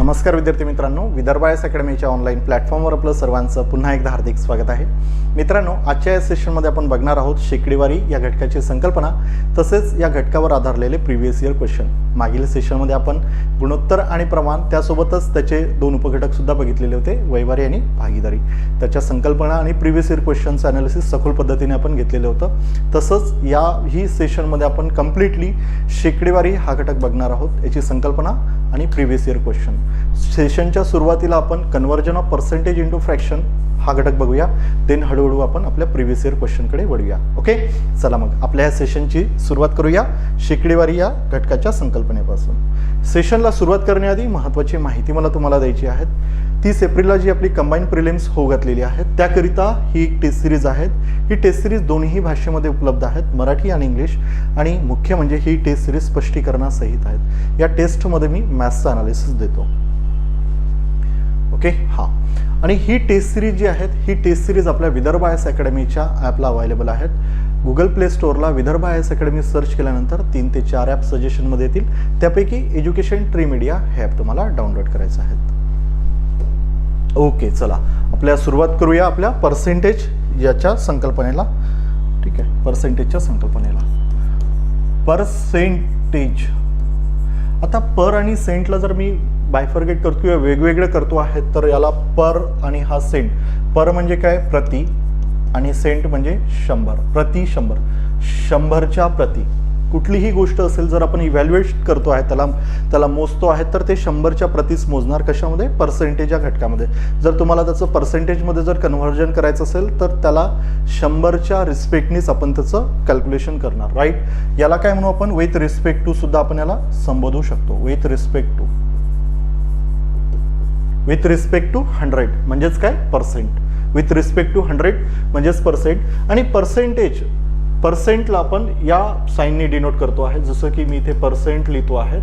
नमस्कार विद्यार्थी मित्रांनो, विदर्भ आयएस अकॅडमीच्या ऑनलाईन प्लॅटफॉर्मवर आपलं सर्वांचं पुन्हा एकदा हार्दिक स्वागत आहे. मित्रांनो, आजच्या या सेशनमध्ये आपण बघणार आहोत शेकडेवारी या घटकाची संकल्पना तसेच या घटकावर आधारलेले प्रिव्हियस इयर क्वेश्चन. मागील सेशनमध्ये आपण गुणोत्तर आणि प्रमाण त्यासोबतच त्याचे दोन उपघटक सुद्धा बघितलेले होते, वैवारी आणि भागीदारी. त्याच्या संकल्पना आणि प्रिव्हियस इयर क्वेश्चनचं ॲनालिसिस सखोल पद्धतीने आपण घेतलेलं होतं. तसंच ही सेशनमध्ये आपण कम्प्लिटली शेकडेवारी हा घटक बघणार आहोत, याची संकल्पना आणि प्रिव्हियस इयर क्वेश्चन. सेशनच्या सुरुवातीला आपण conversion of percentage into fraction हा घटक बघूया, देन हळूहळू आपण आपल्या प्रिव्हियस इयर क्वेश्चनकडे वळूया. ओके, चला मग आपल्या या सेशनची सुरुवात करूया शेकडेवारी या घटकाच्या संकल्पनेपासून. सेशनला सुरुवात करण्याआधी महत्त्वाची माहिती मला तुम्हाला द्यायची आहे. 30 एप्रिलला जी आपली कंबाईन प्रिलिम्स होऊ घातलेली आहे त्याकरिता ही एक टेस्ट सिरीज आहे. ही टेस्ट सिरीज दोन्ही भाषेमध्ये उपलब्ध आहेत, मराठी आणि इंग्लिश. आणि मुख्य म्हणजे ही टेस्ट सिरीज स्पष्टीकरणासहित आहेत. या टेस्टमध्ये मी मॅथ्सचं ॲनालिसिस देतो. ओके, हां. आणि ही टेस्ट सिरीज जी आहेत ही टेस्ट सिरीज आपल्या विदर्भ आयएस अकॅडमीच्या ॲपला अवेलेबल आहेत. गुगल प्ले स्टोअरला विदर्भ आयएस अकॅडमी सर्च केल्यानंतर 3 ते 4 ॲप सजेशनमध्ये येतील. त्यापैकी एज्युकेशन ट्री मीडिया हे ॲप तुम्हाला डाउनलोड करायचं आहे. ओके, चला आपल्या सुरुवात करूया आपल्या पर्सेंटेज याच्या संकल्पनेला. ठीक आहे, पर्सेंटेजच्या संकल्पनेला. पर्सेंटेज, आता पर आणि सेंटला जर मी बायफर्गेट करतो किंवा वेगवेगळे करतो आहे तर याला पर आणि हा सेंट. पर म्हणजे काय? प्रति. आणि सेंट म्हणजे 100. प्रति 100, 100च्या प्रति. कुठलीही गोष्ट असेल जर आपण इव्हॅल्युएट करतो आहे, त्याला मोजतो आहे तर ते 100च्या प्रतीच मोजणार. कशामध्ये? पर्सेंटेज या घटकामध्ये. जर तुम्हाला त्याचं पर्सेंटेजमध्ये जर कन्व्हर्जन करायचं असेल तर त्याला 100च्या रिस्पेक्टनीच आपण त्याचं कॅल्क्युलेशन करणार. राईट, याला काय म्हणू आपण? विथ रिस्पेक्ट टू सुद्धा आपण याला संबोधू शकतो. With respect to. With respect to 100 म्हणजेच काय? पर्सेंट. विथ रिस्पेक्ट टू 100 म्हणजेच पर्सेंट. आणि पर्सेंटला आपण या साईनने डिनोट करतो आहे. जसं की मी इथे पर्सेंट लिहितो आहे,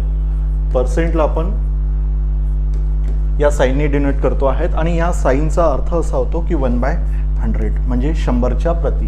पर्सेंटला आपण या साईनने डिनोट करतो आहेत. आणि या साईनचा अर्थ असा होतो की 1/100 म्हणजे 100च्या प्रति.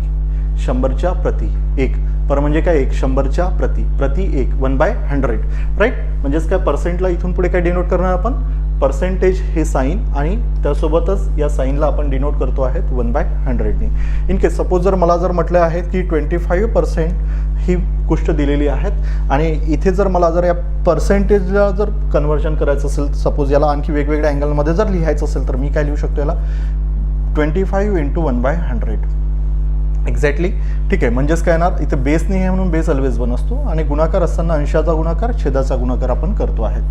100च्या प्रति 1. पर म्हणजे काय? 1. 100च्या प्रति. प्रति 1. 1/100. राईट, म्हणजेच काय? पर्सेंटला इथून पुढे काय डिनोट करणार आपण? पर्सेंटेज हे साईन आणि त्यासोबतच या साईनला आपण डिनोट करतो आहेत 1/100ने. इन केस सपोज जर मला म्हटलं आहे की 25% ही गोष्ट दिलेली आहेत आणि इथे जर मला या पर्सेंटेजला जर कन्व्हर्जन करायचं असेल, सपोज याला आणखी वेगवेगळ्या अँगलमध्ये जर लिहायचं असेल तर मी काय लिहू शकतो? याला 25 × 1/100 एक्झॅक्टली. ठीक आहे, म्हणजेच काय येणार? इथे बेस नाही आहे म्हणून बेस ऑलवेज 1 असतो. आणि गुणाकार असताना अंशाचा गुणाकार छेदाचा गुणाकार आपण करतो आहे.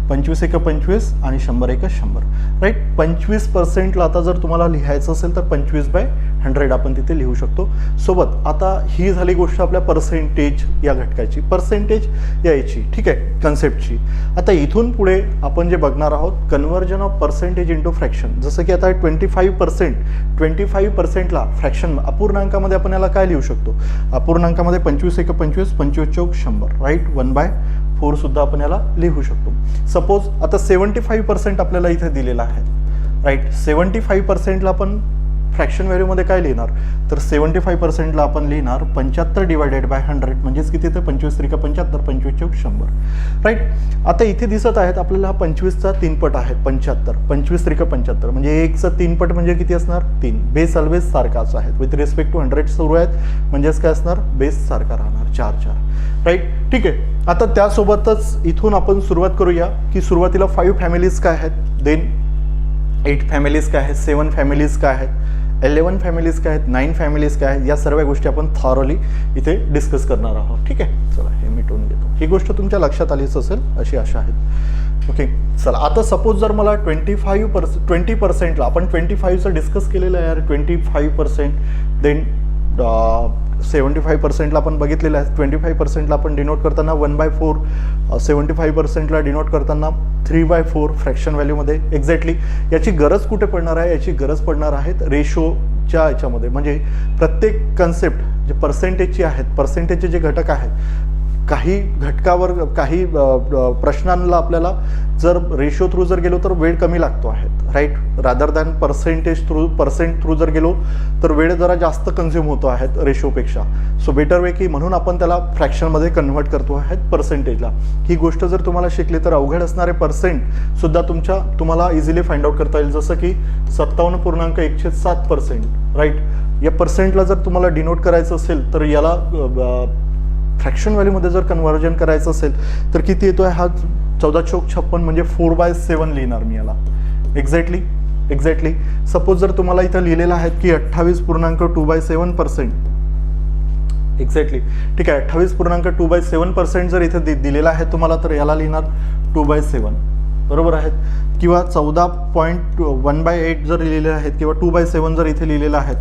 25 × 25 आणि 100 × 100. राईट, 25%ला आता जर तुम्हाला लिहायचं असेल तर 25/100 आपण तिथे लिहू शकतो. सोबत आता ही झाली गोष्ट आपल्या पर्सेंटेज या घटकाची, पर्सेंटेज याची. ठीक आहे, कन्सेप्टची. आता इथून पुढे आपण जे बघणार आहोत conversion of percentage into fraction. जसं की आता 25%ला फ्रॅक्शन अपूर्णांकामध्ये आपण याला काय लिहू शकतो? अपूर्णांकामध्ये 25 × 25, 25 × 100. राईट, 1/4 सुद्धा आपण याला लिहू शकतो. सपोज आता 75% आपल्याला इथे दिलेला आहे. राईट, 75%ला आपण फ्रॅक्शन व्हॅल्यूमध्ये काय लिहिणार? तर 75%ला आपण लिहिणार 75/100 म्हणजेच किती? ते 25 × 75, 25 × 100. राईट, आता इथे दिसत आहेत आपल्याला 25चा 3 पट आहे 75. 25 × 75 म्हणजे 1चा 3 पट म्हणजे किती असणार? 3. बेस ऑलवेज सारखाच आहे. विथ रिस्पेक्ट टू 100 सुरू आहेत म्हणजेच काय असणार? बेस सारखा राहणार 4. राईट, ठीक आहे. आता त्यासोबतच इथून आपण सुरुवात करूया की सुरुवातीला 5 फॅमिलीज काय आहेत, देन 8 फॅमिलीज काय आहेत, 7 फॅमिलीज काय आहेत, 11 फॅमिलीज काय आहेत, 9 फॅमिलीज काय आहेत, या सर्व गोष्टी आपण थॉरली इथे डिस्कस करणार आहोत. ठीक आहे, चला हे मिटवून घेतो. ही गोष्ट तुमच्या लक्षात आलीच असेल अशी आशा आहे. ओके, चला आता सपोज जर मला 20%ला आपण 25चं डिस्कस केलेलं आहे यार. 25% देन 75%ला आपण बघितलेलं आहे. 25%ला आपण डिनोट करताना 1/4, 75%ला डिनोट करताना 3/4 फ्रॅक्शन व्हॅल्यूमध्ये. एक्झॅक्टली याची गरज कुठे पडणार आहे? याची गरज पडणार आहेत रेशोच्या याच्यामध्ये. म्हणजे प्रत्येक कन्सेप्ट जे पर्सेंटेजची आहेत, पर्सेंटेजचे जे घटक आहेत, काही घटकावर काही प्रश्नांना आपल्याला जर रेशो थ्रू जर गेलो तर वेळ कमी लागतो आहे, right, rather than percent through जर गेलो तर वेळ जरा जास्त कन्झ्युम होतो आहे रेशोपेक्षा. सो बेटर वे की म्हणून आपण त्याला फ्रॅक्शनमध्ये कन्व्हर्ट करतो आहेत पर्सेंटेजला. ही गोष्ट जर तुम्हाला शिकली तर अवघड असणारे पर्सेंटसुद्धा तुम्हाला इझिली फाइंड आउट करता येईल. जसं की 57.107%, राईट. या पर्सेंटला जर तुम्हाला डिनोट करायचं असेल तर याला फ्रॅक्शन व्हॅल्यूमध्ये जर कन्व्हर्जन करायचं असेल तर किती येतो आहे हा 14.56 म्हणजे 4/7 लिहिणार मी याला. एक्झॅक्टली सपोज जर तुम्हाला इथं लिहिलेलं आहे की 28.2/7%, एक्झॅक्टली ठीक आहे, 28.2/7% जर इथे दिलेला आहे तुम्हाला तर याला लिहिणार 2/7, बरोबर आहेत. किंवा 14.1/8 जर लिहिलेले आहेत किंवा 2/7 जर इथे लिहिलेलं आहेत,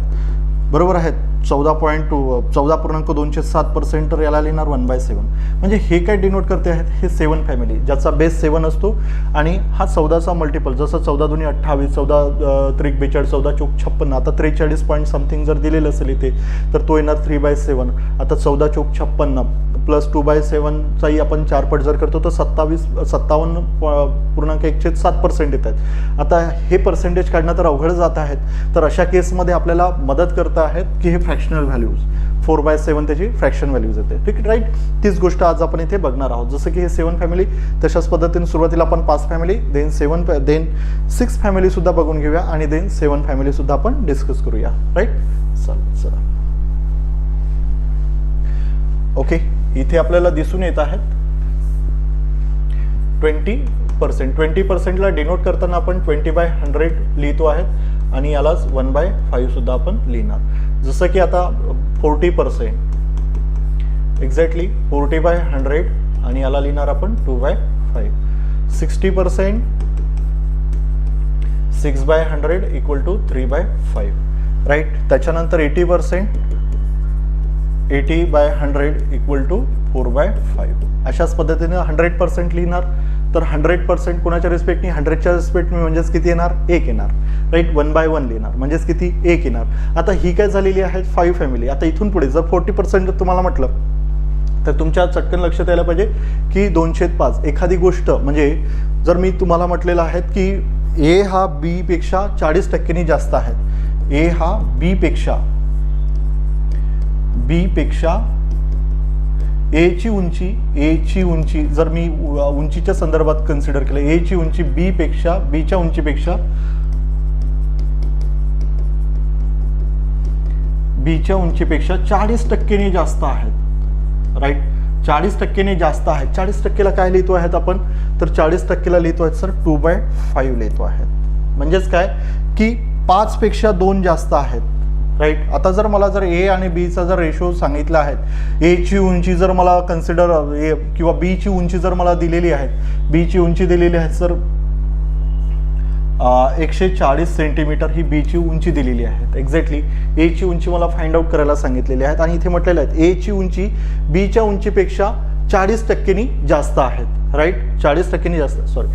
बरोबर आहेत, 14.207% तर याला लिहिणार 1/7. म्हणजे हे काय डिनोट करते आहेत, हे 7 फॅमिली ज्याचा बेस 7 असतो आणि हा 14चा मल्टिपल, जसं 14 दूनी 28, 14 त्रिक 42, 14 चौक 56, आता 43 पॉईंट समथिंग जर दिलेलं असेल इथे तर तो येणार 3/7. आता 14 चौक 56 प्लस 2/7चाही आपण 4 पट जर करतो तर 57.107% येत आहेत. आता हे पर्सेंटेज काढणं तर अवघड जात आहेत, तर अशा केसमध्ये आपल्याला मदत करत आहेत की हे फ्रॅक्शनल व्हॅल्यूज 4/7 त्याची फ्रॅक्शन व्हॅल्यूज येते, ठीक, राईट. तीच गोष्ट आज आपण इथे बघणार आहोत. जसं की हे 7 फॅमिली, तशाच पद्धतीने सुरुवातीला आपण 5 फॅमिली, देन 6 फॅमिली सुद्धा बघून घेऊया आणि देन 7 फॅमिली सुद्धा आपण डिस्कस करूया, राईट. चला ओके. इथे आपल्याला दिसून येत आहेत 20%ला डिनोट करताना आपण 20/100 लिहितो आहेत आणि यालाच 1/5 सुद्धा आपण लिहिणार. जसं की आता 40%, एक्झॅक्टली 40/100 आणि याला लिहिणार आपण 2/5. 60%, 6/100 = 3/5, राईट. त्याच्यानंतर 80%, 80/100 = 4/5. अशाच पद्धतीने 100% लिहिणार तर 100% कोणाच्या रिस्पेक्टनी, 100च्या रिस्पेक्टनी म्हणजेच किती येणार, 1 येणार, राईट. 1/1 लिहिणार म्हणजेच किती, 1 येणार. आता ही काय झालेली आहे 5 फॅमिली. आता इथून पुढे जर 40% तुम्हाला म्हटलं तर तुमच्या चटकन लक्षात यायला पाहिजे की 2/5 एखादी गोष्ट, म्हणजे जर मी तुम्हाला म्हटलेलं आहे की ए हा बी पेक्षा 40%नी जास्त आहे, ए हा बी पेक्षा ए ची उंची जर मी उंचीच्या संदर्भात कन्सिडर केलं, ए ची उंची बीच्या उंचीपेक्षा बीच्या उंचीपेक्षा 40%नी जास्त आहेत, राईट. 40%नी जास्त आहेत. 40%ला काय लिहितो आहेत आपण तर 40%ला लिहितो आहेत सर 2/5 लिहितो आहेत. म्हणजेच काय की 5 पेक्षा 2 जास्त आहेत, राईट. आता जर मला जर ए आणि बीचा जर रेशो सांगितला आहे, ए ची उंची जर मला कन्सिडर किंवा बी ची उंची जर मला दिलेली आहे, बी ची उंची दिलेली आहे सर 140 सेंटीमीटर ही बी ची उंची दिलेली आहे. एक्झॅक्टली ए ची उंची मला फाइंड आउट करायला सांगितलेली आहेत आणि इथे म्हटलेलं आहे ए ची उंची बीच्या उंचीपेक्षा 40%नी जास्त आहेत, राईट. 40%नी जास्त, सॉरी,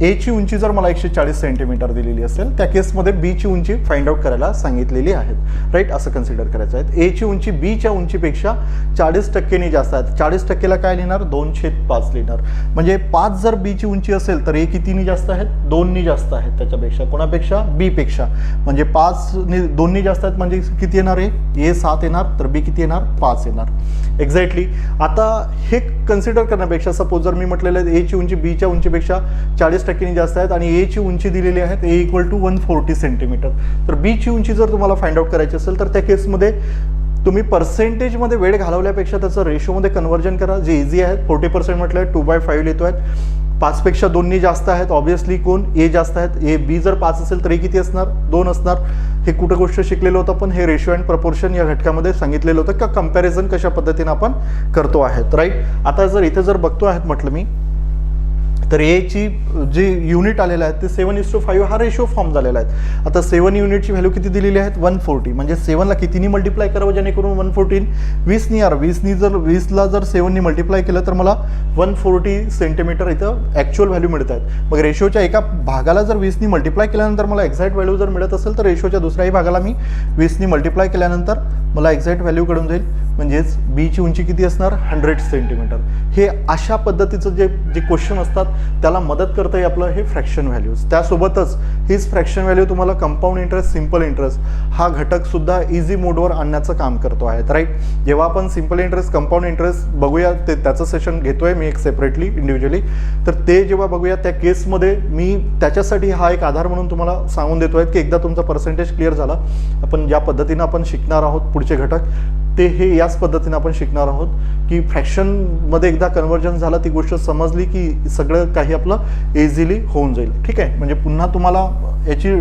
ए ची उंची जर मला 140 सेंटीमीटर दिलेली असेल त्या केसमध्ये बी ची उंची फाइंड आउट करायला सांगितलेली आहे, राईट. असं कन्सिडर करायचं आहे. ए ची उंची बीच्या उंचीपेक्षा 40%नी जास्त आहेत. 40%ला काय लिहिणार 2/5 लिहिणार. म्हणजे 5 जर बी ची उंची असेल तर ए कितीनी जास्त आहेत, 2नी जास्त आहेत त्याच्यापेक्षा, कोणापेक्षा, बी पेक्षा. म्हणजे 2नी जास्त आहेत म्हणजे किती येणार आहे, ए 7 येणार तर बी किती येणार, 5 येणार. एक्झॅक्टली. आता हे कन्सिडर करण्यापेक्षा सपोज जर मी म्हटलेलं आहे ए ची उंची बीच्या उंचीपेक्षा 40%नी जास्त आहेत आणि ए ची उंची दिलेली आहे ए = 140 सेंटीमीटर, तर बी ची उंची जर तुम्हाला फाइंड आउट करायची असेल तर त्या केसमध्ये तुम्ही पर्सेंटेजमध्ये वेळ घालवल्यापेक्षा त्याचं रेशोमध्ये कन्व्हर्जन करा, जे इझी आहे. 40% म्हटलं 2/5 लिहितो आहेत. 5 पेक्षा 2नी जास्त आहेत, ऑब्व्हियसली कोण, ए जास्त आहेत. ए बी जर 5 असेल तर ए किती असणार, 2 असणार. हे कुठं गोष्ट शिकलेलं होतं पण हे रेशो अँड प्रपोर्शन या घटकामध्ये सांगितलेलं होतं का कंपॅरिझन कशा पद्धतीने आपण करतो आहेत, राईट. आता जर इथे जर बघतो आहेत म्हटलं मी तर एची जे युनिट आलेले आहेत ते 7:5 हा रेशो फॉर्म झालेला आहे. आता 7 युनिटची व्हॅल्यू किती दिलेली आहेत 140, म्हणजे 7ला कितीनी मल्टिप्लाय करावं जेणेकरून 140 20नी यार 20ला जर 7नी मल्टिप्लाय केलं तर मला 140 सेंटीमीटर इथं ॲक्च्युअल व्हॅल्यू मिळत आहेत. मग रेशोच्या एका भागाला जर 20नी मल्टिप्लाय केल्यानंतर मला एक्झॅक्ट व्हॅल्यू जर मिळत असेल तर रेशोच्या दुसऱ्याही भागाला मी 20नी मल्टिप्लाय केल्यानंतर मला एक्झॅक्ट व्हॅल्यू कडून जाईल. म्हणजेच बीची उंची किती असणार 100 सेंटीमीटर. हे अशा पद्धतीचं जे क्वेश्चन असतात त्याला मदत करतं आपलं हे फ्रॅक्शन व्हॅल्यूज. त्यासोबतच हीच फ्रॅक्शन व्हॅल्यू तुम्हाला कंपाऊंड इंटरेस्ट सिम्पल इंटरेस्ट हा घटक सुद्धा इझी मोडवर आणण्याचं काम करतो आहे. राईट, जेव्हा आपण सिम्पल इंटरेस्ट कंपाऊंड इंटरेस्ट बघूया ते त्याचं सेशन घेतोय मी एक सेपरेटली इंडिव्हिज्युअली, तर ते जेव्हा बघूया त्या केसमध्ये मी त्याच्यासाठी हा एक आधार म्हणून तुम्हाला सांगून देतोय की एकदा तुमचा पर्सेंटेज क्लिअर झाला आपण ज्या पद्धतीनं आपण शिकणार आहोत पुढचे घटक ते हे याच पद्धतीने आपण शिकणार आहोत की फ्रॅक्शनमध्ये एकदा कन्व्हर्जन झालं ती गोष्ट समजली की सगळं काही आपलं इझिली होऊन जाईल. ठीक आहे, म्हणजे पुन्हा तुम्हाला याची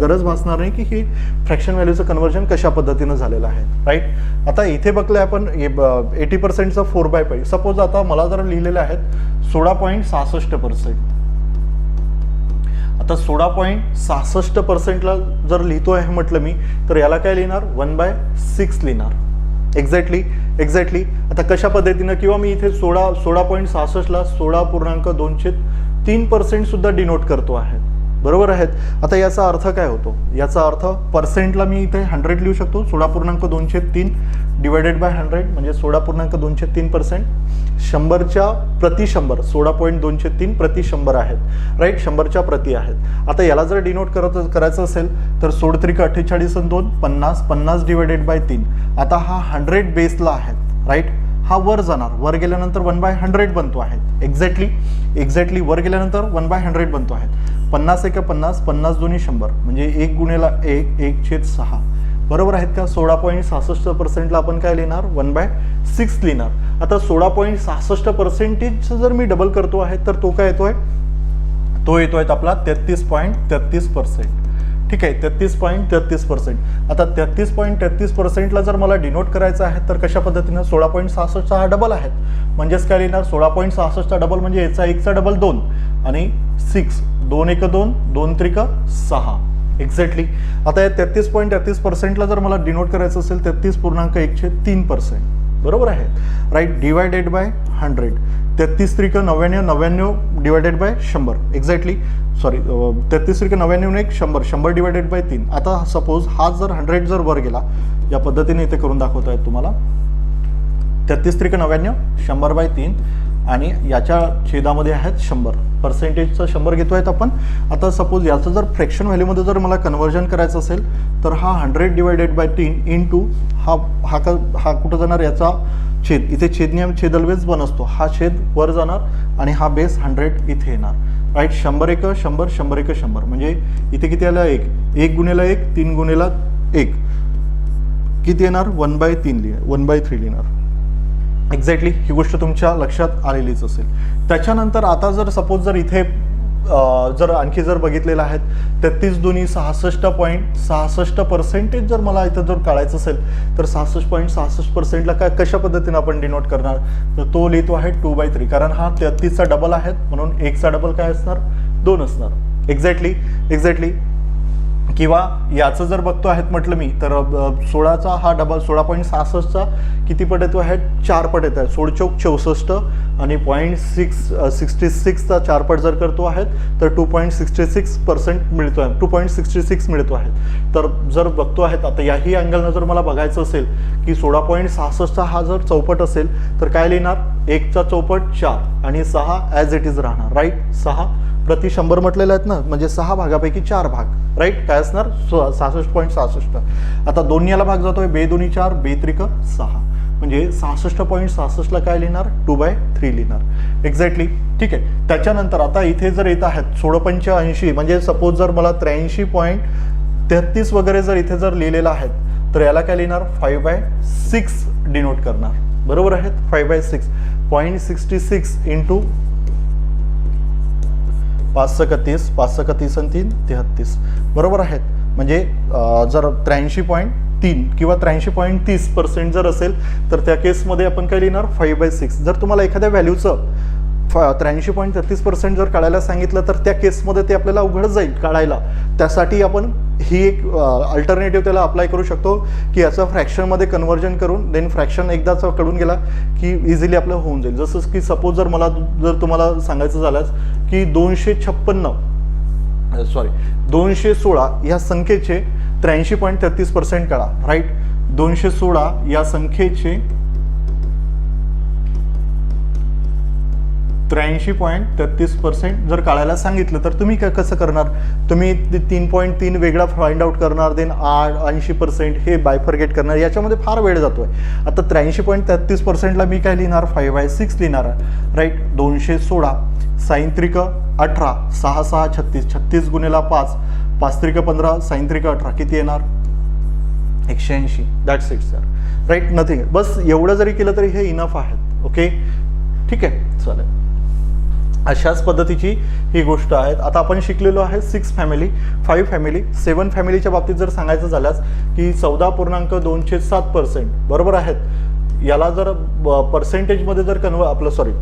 गरज भासणार नाही की ही फ्रॅक्शन व्हॅल्यूचं कन्व्हर्जन कशा पद्धतीनं झालेलं आहे. राईट, आता इथे बघलं आपण 80%चा 4/5. सपोज आता मला जर लिहिलेले आहेत 16.66%. आता 16.66%ला जर लिहितो आहे म्हटलं मी तर याला काय लिहिणार 1/6 लिहिणार. एक्झॅक्टली आता कशा पद्धतीनं किंवा मी इथे 16.66ला 16.203% सुद्धा डिनोट करतो आहे. बरोबर आहेत. आता याचा अर्थ काय होतो, याचा अर्थ पर्सेंटला मी इथे 100 लिहू शकतो. 16.203 डिवायडेड बाय 100 म्हणजे 16.203%. 100च्या प्रति 100 16.203 प्रति 100 आहेत. राईट, 100च्या प्रति आहेत. आता याला जर डिनोट करायचं असेल तर 16×48 आणि 2 50 50 डिवायडेड बाय 3. आता हा 100 बेसला आहेत. राईट, हा वर जाणार, वर गेल्यानंतर 1/100 बनतो आहे. एक्झॅक्टली वर गेल्यानंतर 1/100 बनतो आहे. 50 × 50 50 2 100 म्हणजे 1 × 1 1/6. बरोबर आहेत का. 16.66%ला आपण काय लिहिणार 1/6 लिहिणार. आता 16.66% जर मी डबल करतो आहे तर तो काय येतोय, तो येतोय आपला 33.33%. ठीक आहे, 33.33%. आता 33.33%ला जर मला डिनोट करायचं आहे तर कशा पद्धतीनं 16.66चा हा डबल आहेत. म्हणजेच काय लिहिणार 16.66चा डबल म्हणजे याचा 1चा डबल 2 आणि 6 2 1 2 2 3 6. एक्झॅक्टली. आता या 33.33%ला जर मला डिनोट करायचं असेल 33.103%. बरोबर आहे. Right, divided by 100. 33 3 99 99 divided by 100. Exactly, sorry 33 3 99 1 100 100 divided by 3. आता सपोज हा जर 100 जर वर गेला या पद्धतीने इथे करून दाखवत आहेत तुम्हाला 33 3 99 100/3 आणि याच्या छेदामध्ये आहेत 100. पर्सेंटेजचं 100 घेतो आहेत आपण. आता सपोज याचं जर फ्रॅक्शन व्हॅल्यूमध्ये जर मला कन्व्हर्जन करायचं असेल तर हा 100 डिवायडेड बाय 3 इंटू हा कुठं जाणार याचा छेद. इथे छेद ऑलवेज 1 असतो. हा छेद वर जाणार आणि हा बेस 100 इथे येणार. राईट, 100 1 100 100 1 100 म्हणजे इथे किती आलं 1 1 गुणिला 1 3 गुणिला 1 किती येणार 1/3 लिहिणार. एक्झॅक्टली ही गोष्ट तुमच्या लक्षात आलेलीच असेल. त्याच्यानंतर आता जर सपोज जर इथे जर आणखी जर बघितलेलं आहेत 33 2 66.66% जर मला इथं जर काढायचं असेल तर 66.66%ला काय कशा पद्धतीने आपण डिनोट करणार तर तो लिहितो आहे 2/3. कारण हा 33चा डबल आहेत म्हणून 1चा डबल काय असणार 2 असणार. एक्झॅक्टली. किंवा याचं जर बघतो आहेत म्हटलं मी तर 16चा हा डबल 16.66चा किती पट येतो आहे 4 पट येत आहे. 16 चौक 64 आणि 0.66चा 4 पट जर करतो आहेत तर 2.66% मिळतो आहे 2.66 मिळतो आहे. तर जर बघतो आहेत आता याही अँगलनं जर मला बघायचं असेल की 16.66चा हा जर चौपट असेल तर काय लिहिणार 1चा चौपट 4 आणि 6 ॲज इट इज राहणार. राईट, 6 प्रति 100 म्हटलेले आहेत ना म्हणजे 6 भागापैकी 4 भाग. राईट, काय असणार 66.66. आता 2 याला भाग जातोय 2 2 4 2 3 6 म्हणजे 66.66ला काय लिहिणार 2/3 लिहिणार. एक्झॅक्टली. ठीक आहे. त्याच्यानंतर आता इथे जर येत आहेत 16.85 म्हणजे सपोज जर मला 83.33 वगैरे जर इथे जर लिहिलेलं आहेत तर याला काय लिहिणार 5/6 डिनोट करणार. बरोबर आहेत 5/6 0.66 इंटू 5 × 30 5 × 30 आणि 3 33. बरोबर आहेत. म्हणजे जर 83.3 किंवा 83.30% जर असेल तर त्या केसमध्ये आपण काय लिहिणार 5/6. जर तुम्हाला एखाद्या व्हॅल्यूचं 83.33% जर काढायला सांगितलं तर त्या केसमध्ये ते आपल्याला अवघड जाईल काढायला. त्यासाठी आपण ही एक अल्टरनेटिव्ह त्याला अप्लाय करू शकतो की याचं फ्रॅक्शनमध्ये कन्व्हर्जन करून देन फ्रॅक्शन एकदाच कडून गेला की इझिली आपलं होऊन जाईल. जसं की सपोज जर तुम्हाला सांगायचं झाल्यास की 216 या संख्येचे 83.33% काढा. राईट, 216 या संख्येचे 83.33% जर काढायला सांगितलं तर तुम्ही कसं करणार? तुम्ही 3.3 वेगळा फाइंड आउट करणार, देन 80% हे बायफर्गेट करणार. याच्यामध्ये फार वेळ जातोय. आता 83.33%ला मी काय लिहिणार? 5/6 लिहिणार. राईट, 216 साइन त्रिक 18, 6 6 36, 36 गुणिला 5, 5 त्रिक 15, साइन त्रिक 18 किती येणार? 180. That's it sir. Right, nothing. बस एवढं जरी केलं तरी हे इनफ आहेत. ओके, ठीक आहे, चालेल. अशाच पद्धतीची ही गोष्ट आहे. आता आपण शिकलेलो आहे 6 फॅमिली, 5 फॅमिली, 7 फॅमिलीच्या बाबतीत जर सांगायचं झाल्यास की 14.27% बरोबर आहेत. याला जर पर्सेंटेजमध्ये जर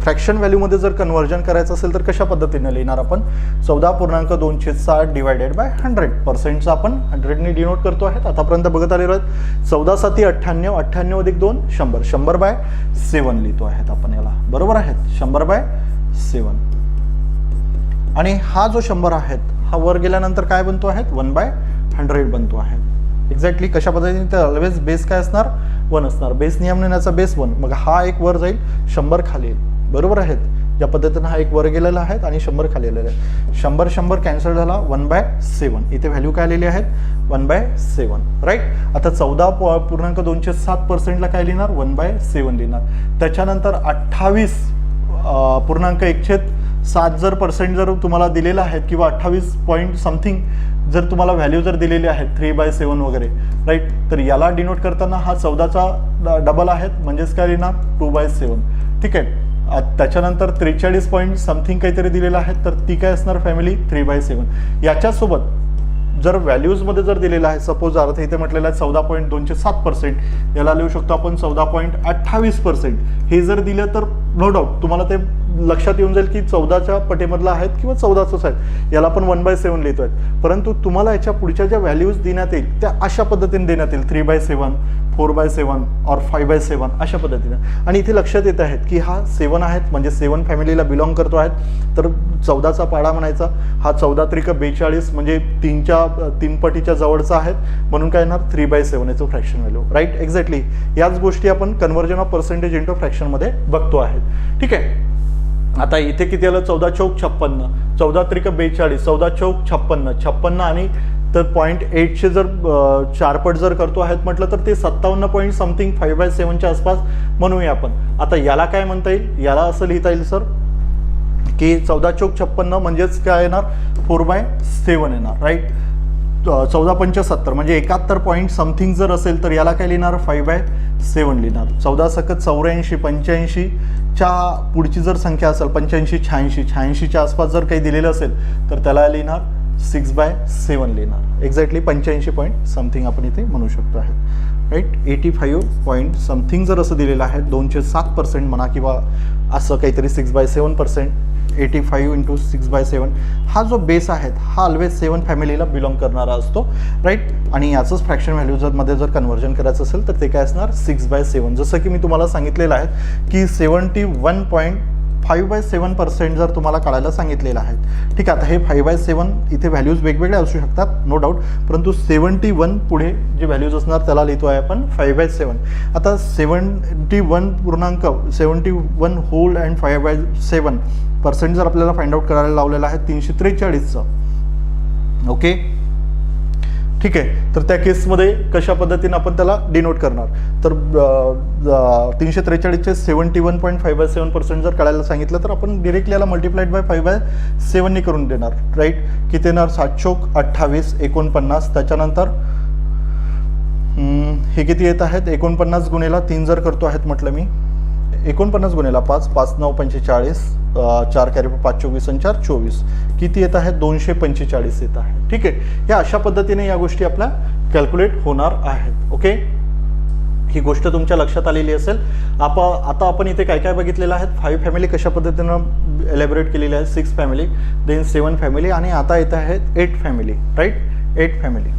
फ्रॅक्शन व्हॅल्यूमध्ये जर कन्व्हर्जन करायचं असेल तर कशा पद्धतीने लिहिणार आपण? 14.260 डिवायडेड बाय 100%चा आपण 100ने डिनोट करतो आहेत. आतापर्यंत बघत आलेलो आहेत. 14 7 98, 98 अधिक 2 100, 100/7 लिहितो आहेत आपण याला. बरोबर आहेत, 100/7. आणि हा जो 100 आहेत हा वर गेल्यानंतर काय बनतो आहे? 1/100 बनतो आहे. एक्झॅक्टली कशा पद्धतीने? तर ऑलवेज बेस काय असणार? 1 असणार. बेस नियम नेण्याचा बेस 1. मग हा एक वर जाईल, 100 खाली येईल. बरोबर आहेत. या पद्धतीने हा एक वर गेलेला आहे आणि 100 खाली आलेला आहे. 100 कॅन्सल झाला, 1/7. इथे व्हॅल्यू काय आलेली आहेत? 1/7. राईट. आता 14.207%ला काय लिहिणार? 1/7 लिहिणार. त्याच्यानंतर 28.1/7 जर पर्सेंट जर तुम्हाला दिलेला आहेत किंवा 28 पॉईंट समथिंग जर तुम्हाला व्हॅल्यू जर दिलेली आहेत 3/7 वगैरे, राईट, तर याला डिनोट करताना हा 14चा डबल आहेत म्हणजेच काय लिहिणार? 2/7. ठीक आहे. त्याच्यानंतर 43 पॉईंट समथिंग काहीतरी दिलेलं आहे तर ती काय असणार फॅमिली? 3/7. याच्यासोबत जर व्हॅल्यूजमध्ये जर दिलेलं आहे, सपोज अर्थ इथे म्हटलेलं आहे 14.207%, याला लिहू शकतो आपण 14.28%. हे जर दिलं तर नो डाऊट तुम्हाला ते लक्षात येऊन जाईल की 14च्या पटीमधला आहेत किंवा 14चाच आहेत. याला पण 1/7 लिहितोय. परंतु तुम्हाला याच्या पुढच्या ज्या व्हॅल्यूज देण्यात येईल त्या अशा पद्धतीने देण्यात येईल, 3/7, 4/7 और 5/7 अशा पद्धतीने. आणि इथे लक्षात येत आहेत की हा 7 आहेत म्हणजे 7 फॅमिलीला बिलॉंग करतो आहेत. तर 14चा पाडा म्हणायचा. हा 14 त्रिक 42 म्हणजे 3 पटीच्या जवळचा आहेत म्हणून काय येणार? 3/7 याचं फ्रॅक्शन व्हॅल्यू. राईट, एक्झॅक्टली याच गोष्टी आपण कन्व्हर्जन ऑफ पर्सेंटेज इंटू फ्रॅक्शनमध्ये बघतो आहेत. ठीक आहे. आता इथे किती आलं? 14 चौक 56, 14 त्रिक 42, 14 चौक 56, 56 आणि तर 0.8चे जर 4 पट जर करतो आहेत म्हटलं तर ते 57 पॉईंट समथिंग 5/7च्या आसपास म्हणूया आपण. आता याला काय म्हणता येईल? याला असं लिहिता येईल सर की 14 चौक 56 म्हणजेच काय येणार? 4/7 येणार. राईट. 14×5 म्हणजे 71 पॉईंट समथिंग जर असेल तर याला काय लिहिणार? 5/7 लिहिणार. 14 सकट 84, 85च्या पुढची जर संख्या असेल 85, 86, 86च्या आसपास जर काही दिलेलं असेल तर त्याला लिहिणार 6/7 लिहिणार. एक्झॅक्टली 85 पॉईंट समथिंग आपण इथे म्हणू शकतो आहे. राईट. 85 पॉईंट समथिंग जर असं दिलेलं आहे 207% म्हणा किंवा असं काहीतरी 6/7%, 85 × 6/7 हा जो बेस आहे हा ऑलवेज 7 फॅमिलीला बिलॉंग करणारा असतो. राईट. आणि याचंच फ्रॅक्शन व्हॅल्यू जर मध्ये जर कन्व्हर्जन करायचं असेल तर ते काय असणार? 6/7. जसं की मी तुम्हाला सांगितलेलं आहे की 71.5/7% जर तुम्हाला काढायला सांगितलेलं आहे. ठीक आहे. आता हे 5/7 इथे व्हॅल्यूज वेगवेगळ्या असू शकतात नो डाऊट, परंतु 71 पुढे जे व्हॅल्यूज असणार त्याला लिहितो आहे आपण 5/7. आता 71 होल अँड 5/7% जर आपल्याला फाइंड आउट करायला लावलेला आहे 343चं. ओके, ठीक आहे. तर त्या केसमध्ये कशा पद्धतीने आपण त्याला डिनोट करणार? तर 343चे 71.5/7% जर काढायला सांगितलं तर आपण डिरेक्टली याला मल्टिप्लाइड बाय 5/7 करून देणार. राईट. किती येणार? 7 चौक 28, 49. त्याच्यानंतर हे किती येत आहेत? 49 गुणिला 3 जर करतो आहेत म्हटलं मी, 49 गुणिला 5, 5 9 45, 4 कॅरी 5 24 आणि 4 24 किती येत आहेत? 245 येत आहे. ठीक आहे. या अशा पद्धतीने या गोष्टी आपल्या कॅल्क्युलेट होणार आहेत. ओके, ही गोष्ट तुमच्या लक्षात आलेली असेल. आता आपण इथे काय काय बघितलेलं आहे, 5 फॅमिली कशा पद्धतीनं एलॅबोरेट केलेली आहे, 6 फॅमिली, देन 7 फॅमिली आणि आता येत आहेत 8 फॅमिली, राईट, 8 फॅमिली.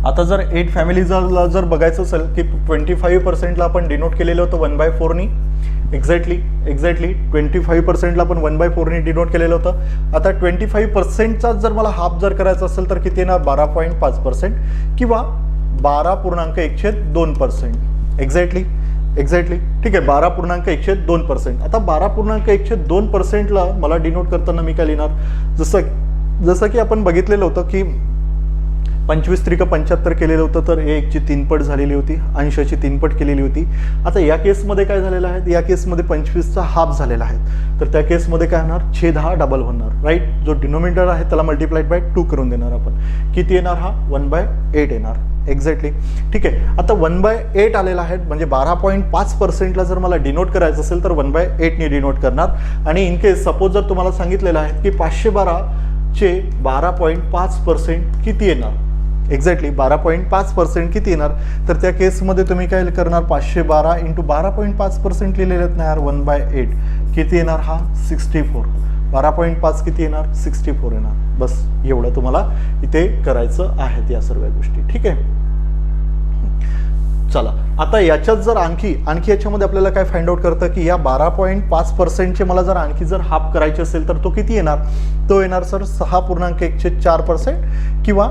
आता जर 8 फॅमिलीजला जर बघायचं असेल की 25%ला आपण डिनोट केलेलं होतं 1/4नी, एक्झॅक्टली 25%ला आपण 1/4नी डिनोट केलेलं होतं. आता 25%चा जर मला हाफ जर करायचं असेल तर किती येणार, 12.5% किंवा 12.1/2%. एक्झॅक्टली ठीक आहे, 12.1/2%. आता 12.1/2%ला मला डिनोट करताना मी काय लिहिणार, जसं की आपण बघितलेलं होतं की 25 त्रिक 75 केलेलं होतं, तर 1ची 3 पट झालेली होती, अंशाची 3 पट केलेली होती. आता या केसमध्ये काय झालेलं आहे, या केसमध्ये 25चा हाफ झालेला आहे, तर त्या केसमध्ये काय होणार, छेद हा डबल होणार, राईट. जो डिनोमिनेटर आहे त्याला मल्टिप्लाइड बाय 2 करून देणार आपण, किती येणार, हा 1/8 येणार. एक्झॅक्टली ठीक आहे. आता 1/8 आलेला आहे, म्हणजे 12.5%ला जर मला डिनोट करायचं असेल तर 1/8नी डिनोट करणार. आणि इन केस सपोज जर तुम्हाला सांगितलेलं आहे की 512चे 12.5% किती येणार, एक्झॅक्टली 12.5% किती येणार, तर त्या केसमध्ये तुम्ही काय करणार, 512 × 12.5% लिहिलेले आहेत ना यार, 1/8 किती येणार, हा 64. 12.5 किती येणार, 64 येणार. बस एवढं तुम्हाला इथे करायचं आहे या सर्व गोष्टी, ठीक आहे. चला, आता याच्यात जर आणखी याच्यामध्ये आपल्याला काय फाइंड आउट करतं की या 12.5%चे मला जर आणखी जर हाफ करायचे असेल तर तो किती येणार, तो येणार सर 6.1/4% किंवा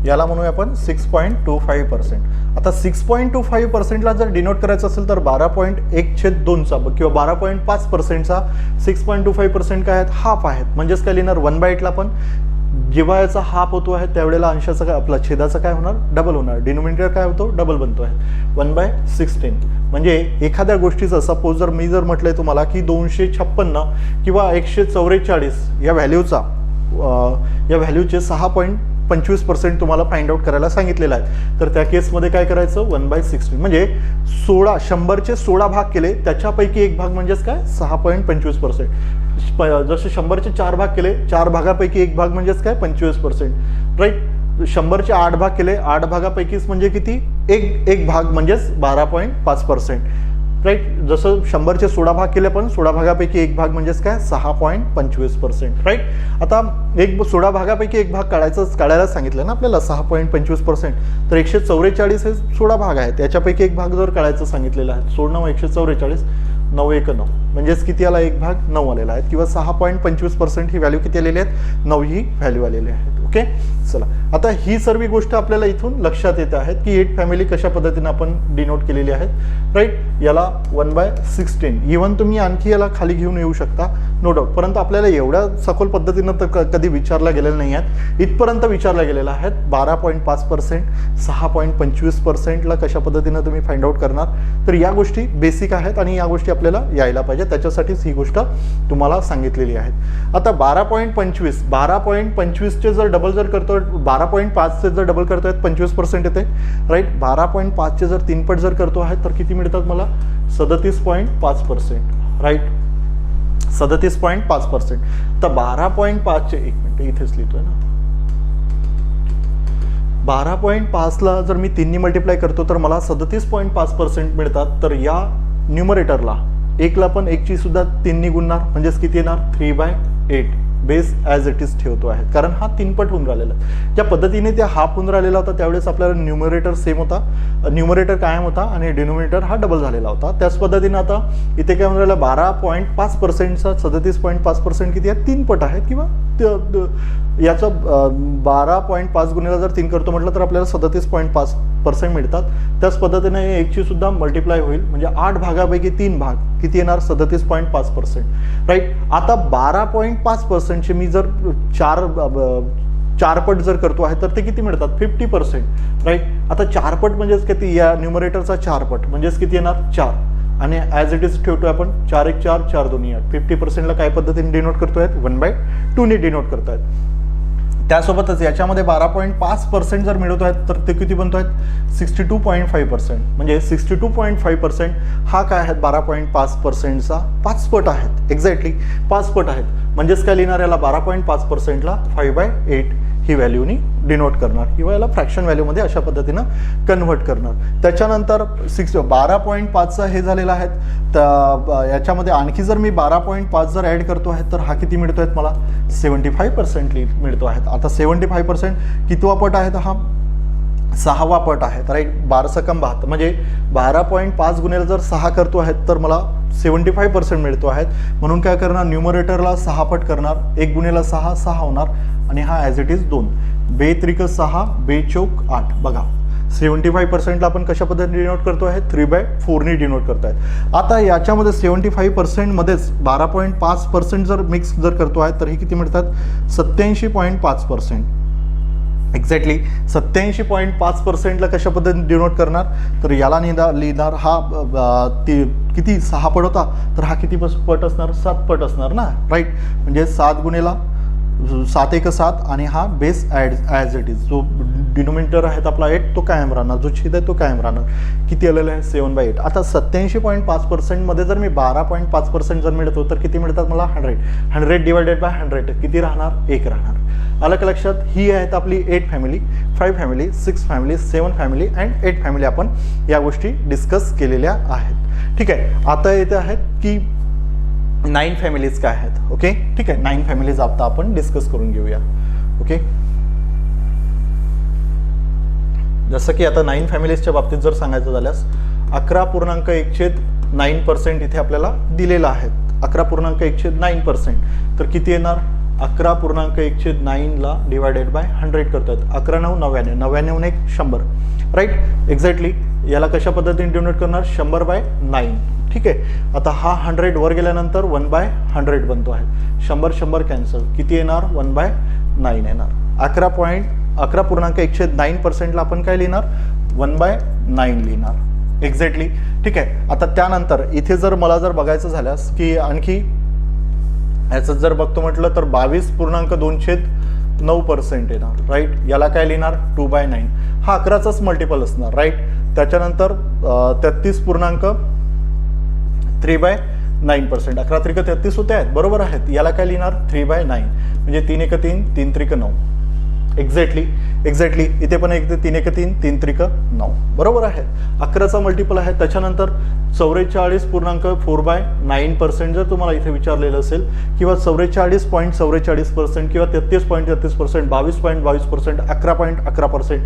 याला म्हणूया आपण 6.25%. आता 6.25%ला जर डिनोट करायचं असेल तर 12.1/2चा किंवा 12.5%चा 6.25% काय आहेत, हाफ आहेत. म्हणजेच काय लिहिणार, 1/8ला पण जेव्हा याचा हाफ होतो आहे त्यावेळेला अंशाचा काय, आपला छेदाचा काय होणार, डबल होणार. डिनोमिनेटर काय होतो, डबल बनतो आहे, 1/16. म्हणजे एखाद्या गोष्टीचं सपोज जर मी जर म्हटलंय तुम्हाला की 256 किंवा 144 या व्हॅल्यूचे 6.25% तुम्हाला फाइंड आउट करायला सांगितलेलं आहे, तर त्या केसमध्ये काय करायचं, 1/16 म्हणजे 100चे 16 भाग केले, त्याच्यापैकी एक भाग म्हणजेच काय, 6.25%. जसे 100चे 4 भाग केले, 4 भागापैकी एक भाग म्हणजेच काय, 25%, राईट. 100चे 8 भाग केले, 8 भागापैकीच म्हणजे किती, एक भाग म्हणजेच 12.5%, राईट. जसं 100चे 16 भाग केले पण 16 भागापैकी एक भाग म्हणजेच काय, 6.25%, राईट. आता 16 भागापैकी एक भाग काढायला सांगितलं ना आपल्याला, 6.25%, तर 144 हे 16 भाग आहेत, याच्यापैकी एक भाग जर काढायचं सांगितलेलं आहे, 16 144 9 1 9 म्हणजेच किती आला, एक भाग 9 आलेला आहे, किंवा 6.25% ही व्हॅल्यू किती आलेली आहेत, 9 ही व्हॅल्यू आलेली आहेत. ओके, चला, आता ही सर्व गोष्ट आपल्याला इथून लक्षात येते आहेत की 8 फॅमिली कशा पद्धतीने आपण डिनोट केलेली आहेत, राईट. याला 1/16. इव्हन तुम्ही आणखी याला खाली घेऊन येऊ शकता, नो डाऊट, परंतु आपल्याला एवढ्या सखोल पद्धतीनं तर कधी विचारला गेलेलं नाही आहेत. इथपर्यंत विचारला गेलेला आहे 12.5%, 6.25%ला कशा पद्धतीनं तुम्ही फाइंड आउट करणार, तर या गोष्टी बेसिक आहेत आणि या गोष्टी आपल्याला यायला पाहिजे, त्याच्यासाठीच ही गोष्ट तुम्हाला सांगितलेली आहे. आता 12.25चे जर डबल जर करतोय, 12.5चे जर डबल करतोय 25% येते, राईट. 12.5चे जर 3 पट जर करतो आहे तर किती मिळतात मला, 37.5%, राईट. 37.5%. तर 12.5चे, एक मिनिट इथेच लिहितोय ना, 12.5ला जर मी 3नी मल्टिप्लाय करतो तर मला 37.5% मिळतात. तर या न्यूमरेटरला 1ला पण 1ची सुद्धा 3नी गुणणार, म्हणजेच किती येणार, 3/8. बेस ॲज इट इज ठेवतो आहे, कारण हा 3 पट होऊन राहिलेला. ज्या पद्धतीने त्या हाफ होऊन राहिलेला होता त्यावेळेस आपल्याला न्यूमरेटर सेम होता, न्यूमरेटर कायम होता आणि डिनोमिनेटर हा डबल झालेला होता. त्याच पद्धतीने आता इथे काय होऊन राहिलं, 12.5%चा 37.5% किती आहे, 3 पट आहे, किंवा याचं 12.5 गुणिले जर 3 करतो म्हटलं तर आपल्याला 37.5% मिळतात. त्याच पद्धतीने 1ची सुद्धा मल्टिप्लाय होईल, म्हणजे 8 भागापैकी 3 भाग किती येणार, 37.5%, राईट. आता 12.5%चे मी जर 4 पट जर करतो आहे तर ते किती मिळतात, 50%, राईट. आता 4 पट म्हणजेच किती, या न्यूमरेटरचा 4 पट म्हणजेच किती येणार, 4, आणि ॲज इट इज ठेवतोय आपण, 4 1 4 4 2 8. 50%ला काय पद्धतीने डिनोट करतोय, 1/2नी डिनोट करतायत. त्यासोबतच याच्यामध्ये 12.5% जर मिळवतो आहेत तर ते किती बनतो आहेत 62.5%. म्हणजे 62.5% हा काय आहेत 12.5%चा 5 पट आहेत. एक्झॅक्टली 5 पट आहेत. म्हणजेच काय लिहिणार याला 12.5%ला 5/8 ही व्हॅल्यूनी डिनोट करणार किंवा याला फ्रॅक्शन व्हॅल्यूमध्ये अशा पद्धतीनं कन्व्हर्ट करणार. त्याच्यानंतर 12.5चा हे झालेला आहे. तर याच्यामध्ये आणखी जर मी 12.5 जर ॲड करतो आहे तर हा किती मिळतो आहेत मला 75% मिळतो आहेत. आता 75% कितवा पट आहे तर हा 6वा पट आहे. राईट 12×72 म्हणजे 12.5 गुणिले जर 6 करतो आहेत तर मला 75% मिळतो आहेत. म्हणून काय करणार न्यूमरेटरला 6 पट करणार. 1 गुणिले 6 6 होणार आणि हा ॲज इट इज 2. 2×3 6 2×4 8. बघा 75%ला आपण कशा पद्धतीने डिनोट करतो आहे 3/4 डिनोट करतो आहे. आता याच्यामध्ये 75% मध्येच 12.5% जर मिक्स जर करतो आहे तर हे किती मिळतात 87.5%. एक्झॅक्टली 87.5%ला कशा पद्धतीने डिनोट करणार तर याला लिहिणार हा किती 6 पट होता तर हा किती पट असणार 7 पट असणार ना. राईट म्हणजे 7 गुणिले 7 1 7 आणि हा बेस ॲज इट इज. जो डिनोमिनेटर आहे आपला 8 तो कायम राहणार. जो छेद आहे तो कायम राहणार. किती आलेलं आहे 7/8. आता 87.5% मध्ये जर मी 12.5% जर मिळतो तर किती मिळतात मला 100 डिवायडेड बाय 100 किती राहणार 1 राहणार. आलं का लक्षात. ही आहेत आपली 8 family 5 family 6 family 7 family and 8 family आपण या गोष्टी डिस्कस केलेल्या आहेत. ठीक आहे. आता येते आहेत की 9 फॅमिलीज काय आहेत. ओके ठीक आहे. 9 फॅमिलीज आता आपण डिस्कस करून घेऊया. ओके जसं की आता 9 फॅमिलीजच्या बाबतीत जर सांगायचं झाल्यास 11.1/9% इथे आपल्याला दिलेलं आहे. 11.1/9% तर किती येणार 11.1/9ला डिवायडेड बाय 100 करतात. 11×9 99 99 1 100. राईट एक्झॅक्टली याला कशा पद्धतीने डिनोट करणार 100/9. ठीक आहे. आता हा 100 वर गेल्यानंतर 1/100 बनतो आहे. 100 कॅन्सल किती येणार 1/9 येणार. 11.1/9%ला आपण काय लिहिणार 1/9 लिहिणार. एक्झॅक्टली ठीक आहे. आता त्यानंतर इथे जर मला जर बघायचं झाल्यास की आणखी याचं जर बघतो म्हटलं तर 22.2/9% येणार. राईट याला काय लिहिणार 2/9. हा 11चाच मल्टिपल असणार. राईट त्याच्यानंतर 33.3/9%. 11 33 होते आहेत बरोबर आहेत. याला काय लिहिणार 3/9 म्हणजे 3 1 3 3 3 9. एक्झॅक्टली इथे पण 3 1 3 3 3 9 बरोबर आहे. 11चा मल्टिपल आहे. त्याच्यानंतर 44.4/9% जर तुम्हाला इथे विचारलेलं असेल किंवा 44.44% किंवा 33.33%, 22.22%, 11.11%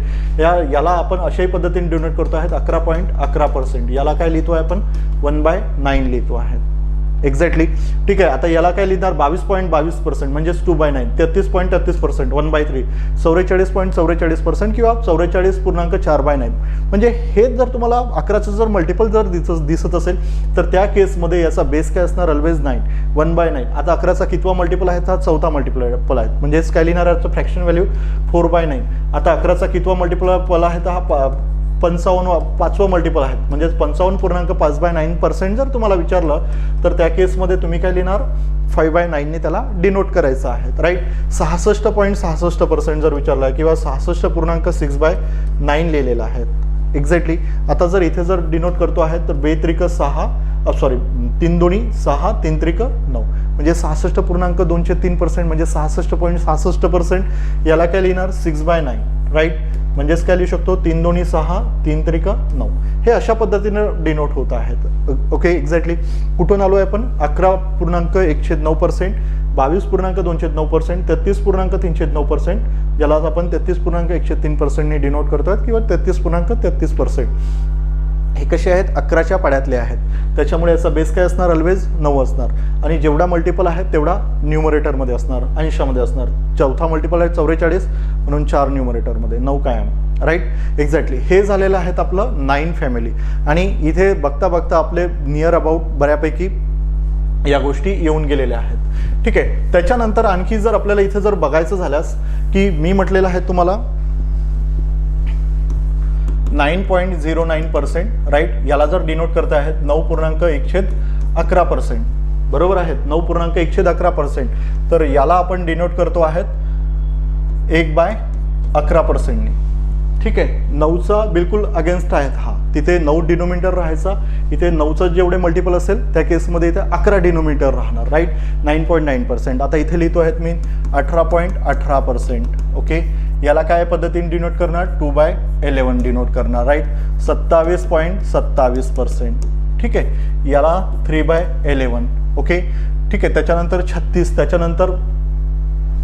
याला आपण अशाही पद्धतीने डिनोट करतो आहेत 11.11%. याला काय लिहितो आहे आपण 1/9 लिहितो आहे. एक्झॅक्टली ठीक आहे. आता याला काय लिहिणार 22.22% म्हणजेच 2/9. 33.33% 1/3. 44.44% किंवा 44.4/9 म्हणजे हे जर तुम्हाला 11चं जर मल्टिपल जर दिसत असेल तर त्या केसमध्ये याचा बेस काय असणार ऑलवेज 9 1/9. आता 11चा कितवा मल्टिपल आहे हा 4था मल्टिपल आहे. म्हणजेच काय लिहिणार याचं फ्रॅक्शन व्हॅल्यू 4/9. आता 11चा कितवा मल्टिपल आहे तर हा 5वा मल्टिपल आहेत. म्हणजेच 55.5/9% जर तुम्हाला विचारलं तर त्या केसमध्ये तुम्ही काय लिहिणार 5/9 त्याला डिनोट करायचं आहे. राईट 66.66% जर विचारलं किंवा 66.6/9 लिहिलेलं आहे. एक्झॅक्टली आता जर इथे जर डिनोट करतो आहे तर 2×3 6 3×2 6 3×3 9 म्हणजे 66.203% म्हणजे 66.66%. याला काय लिहिणार 6/9. राईट म्हणजेच काय लिहू शकतो 3×2 6 3×3 9. हे अशा पद्धतीनं डिनोट होत आहेत. ओके एक्झॅक्टली कुठून आलो आहे आपण 11.1/9%, 22.2/9%, 33.3/9%, ज्याला आपण 33.103% डिनोट करतोय किंवा 33.33%. हे कसे आहेत 11च्या पाड्यातले आहेत. त्याच्यामुळे याचा बेस काय असणार ऑलवेज 9 असणार आणि जेवढा मल्टिपल आहे तेवढा न्यूमरेटरमध्ये असणार अंशामध्ये असणार. 4था मल्टिपल आहे 44 म्हणून 4 न्यूमरेटरमध्ये 9 कायम. राईट एक्झॅक्टली हे झालेलं आहेत आपलं 9 फॅमिली. आणि इथे बघता बघता आपले नियर अबाउट बऱ्यापैकी या गोष्टी येऊन गेलेल्या आहेत. ठीक आहे. त्याच्यानंतर आणखी जर आपल्याला इथे जर बघायचं झाल्यास की मी म्हटलेलं आहे तुम्हाला 9.09%. राईट याला जर डिनोट करता आहेत 9.1/11% बरोबर आहेत. 9.1/11% तर याला आपण डिनोट करतो आहेत 1/11%नी. ठीक आहे, 9चा बिलकुल अगेन्स्ट आहेत हा, तिथे 9 डिनोमिनेटर राहायचा, इथे 9चा जेवढे मल्टिपल असेल त्या केसमध्ये इथे 11 डिनोमिनेटर राहणार, राईट. 9.9%. आता इथे लिहितो आहेत मी 18.18%. ओके, याला काय पद्धतीने डिनोट करणार, 2/11 डिनोट करणार, राईट. 27.27%. ठीक आहे, याला 3/11. ओके, ठीक आहे. त्याच्यानंतर 36, त्याच्यानंतर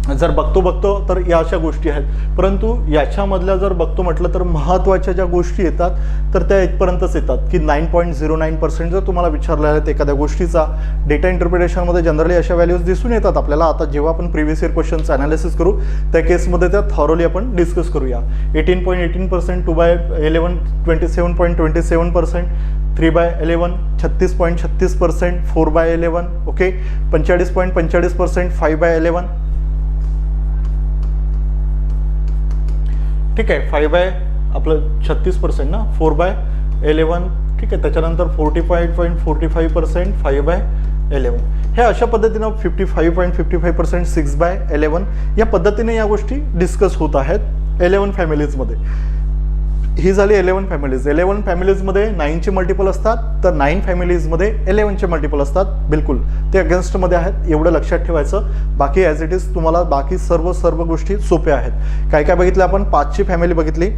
जर बघतो तर या अशा गोष्टी आहेत, परंतु याच्यामधल्या जर बघतो म्हटलं तर महत्त्वाच्या ज्या गोष्टी येतात तर त्या इथपर्यंतच येतात की 9.09% जर तुम्हाला विचारलं आहेत एखाद्या गोष्टीचा, डेटा इंटरप्रिटेशनमध्ये जनरली अशा व्हॅल्यूज दिसून येतात आपल्याला. आता जेव्हा आपण प्रिव्हियस इयर क्वेश्चनचं अनालिसिस करू त्या केसमध्ये त्या थॉरोली आपण डिस्कस करूया. 18.18%, 2/11, 27.27%, 3/11, 36.36%, 4/11. ओके, 45.45%, 5/11. ठीक आहे, 36% ना, 4/11. ठीक आहे, त्याच्यानंतर 45.45%, 5/11. हे अशा पद्धतीनं 55.55%, 6/11. या पद्धतीने या गोष्टी डिस्कस होत आहेत 11 फॅमिलीजमध्ये. ही झाली 11 फॅमिलीज. 11 फॅमिलीजमध्ये 9चे मल्टिपल असतात, तर 9 फॅमिलीजमध्ये 11चे मल्टिपल असतात. बिलकुल ते अगेन्स्टमध्ये आहेत, एवढं लक्षात ठेवायचं. बाकी ॲज इट इज तुम्हाला बाकी सर्व गोष्टी सोप्या आहेत. काय काय बघितलं आपण, 5ची फॅमिली बघितली,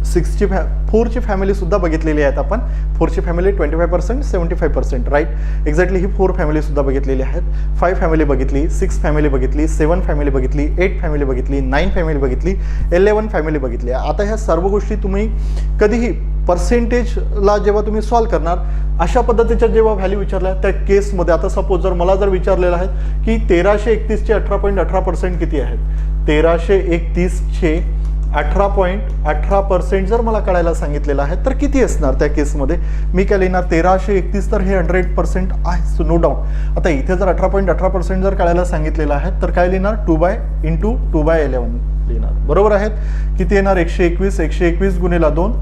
4ची फॅमिलीसुद्धा बघितलेली आहेत आपण. 4ची फॅमिली 25%, 75%, राईट. एक्झॅक्टली ही 4 फॅमिलीसुद्धा बघितलेली आहेत. 5 फॅमिली बघितली, 6 फॅमिली बघितली, 7 फॅमिली बघितली, 8 फॅमिली बघितली, 9 फॅमिली बघितली, 11 फॅमिली बघितली. आता ह्या सर्व गोष्टी तुम्ही कधीही पर्सेंटेजला जेव्हा तुम्ही सॉल्व करणार अशा पद्धतीच्या जेव्हा व्हॅल्यू विचारल्या त्या केसमध्ये, आता सपोज जर मला जर विचारलेलं आहे की 1331चे 18.18% किती आहेत, 1331चे 18.18% जर मला कळायला सांगितलेलं आहे तर किती असणार त्या केसमध्ये, मी काय लिहिणार, 1331, तर हे 100% आहे, नो डाऊट. आता इथे जर 18.18% जर कळायला सांगितलेलं आहे तर काय लिहिणार, 2/11 लिहिणार. बरोबर आहेत. किती येणार, 121, 121 गुणिला 2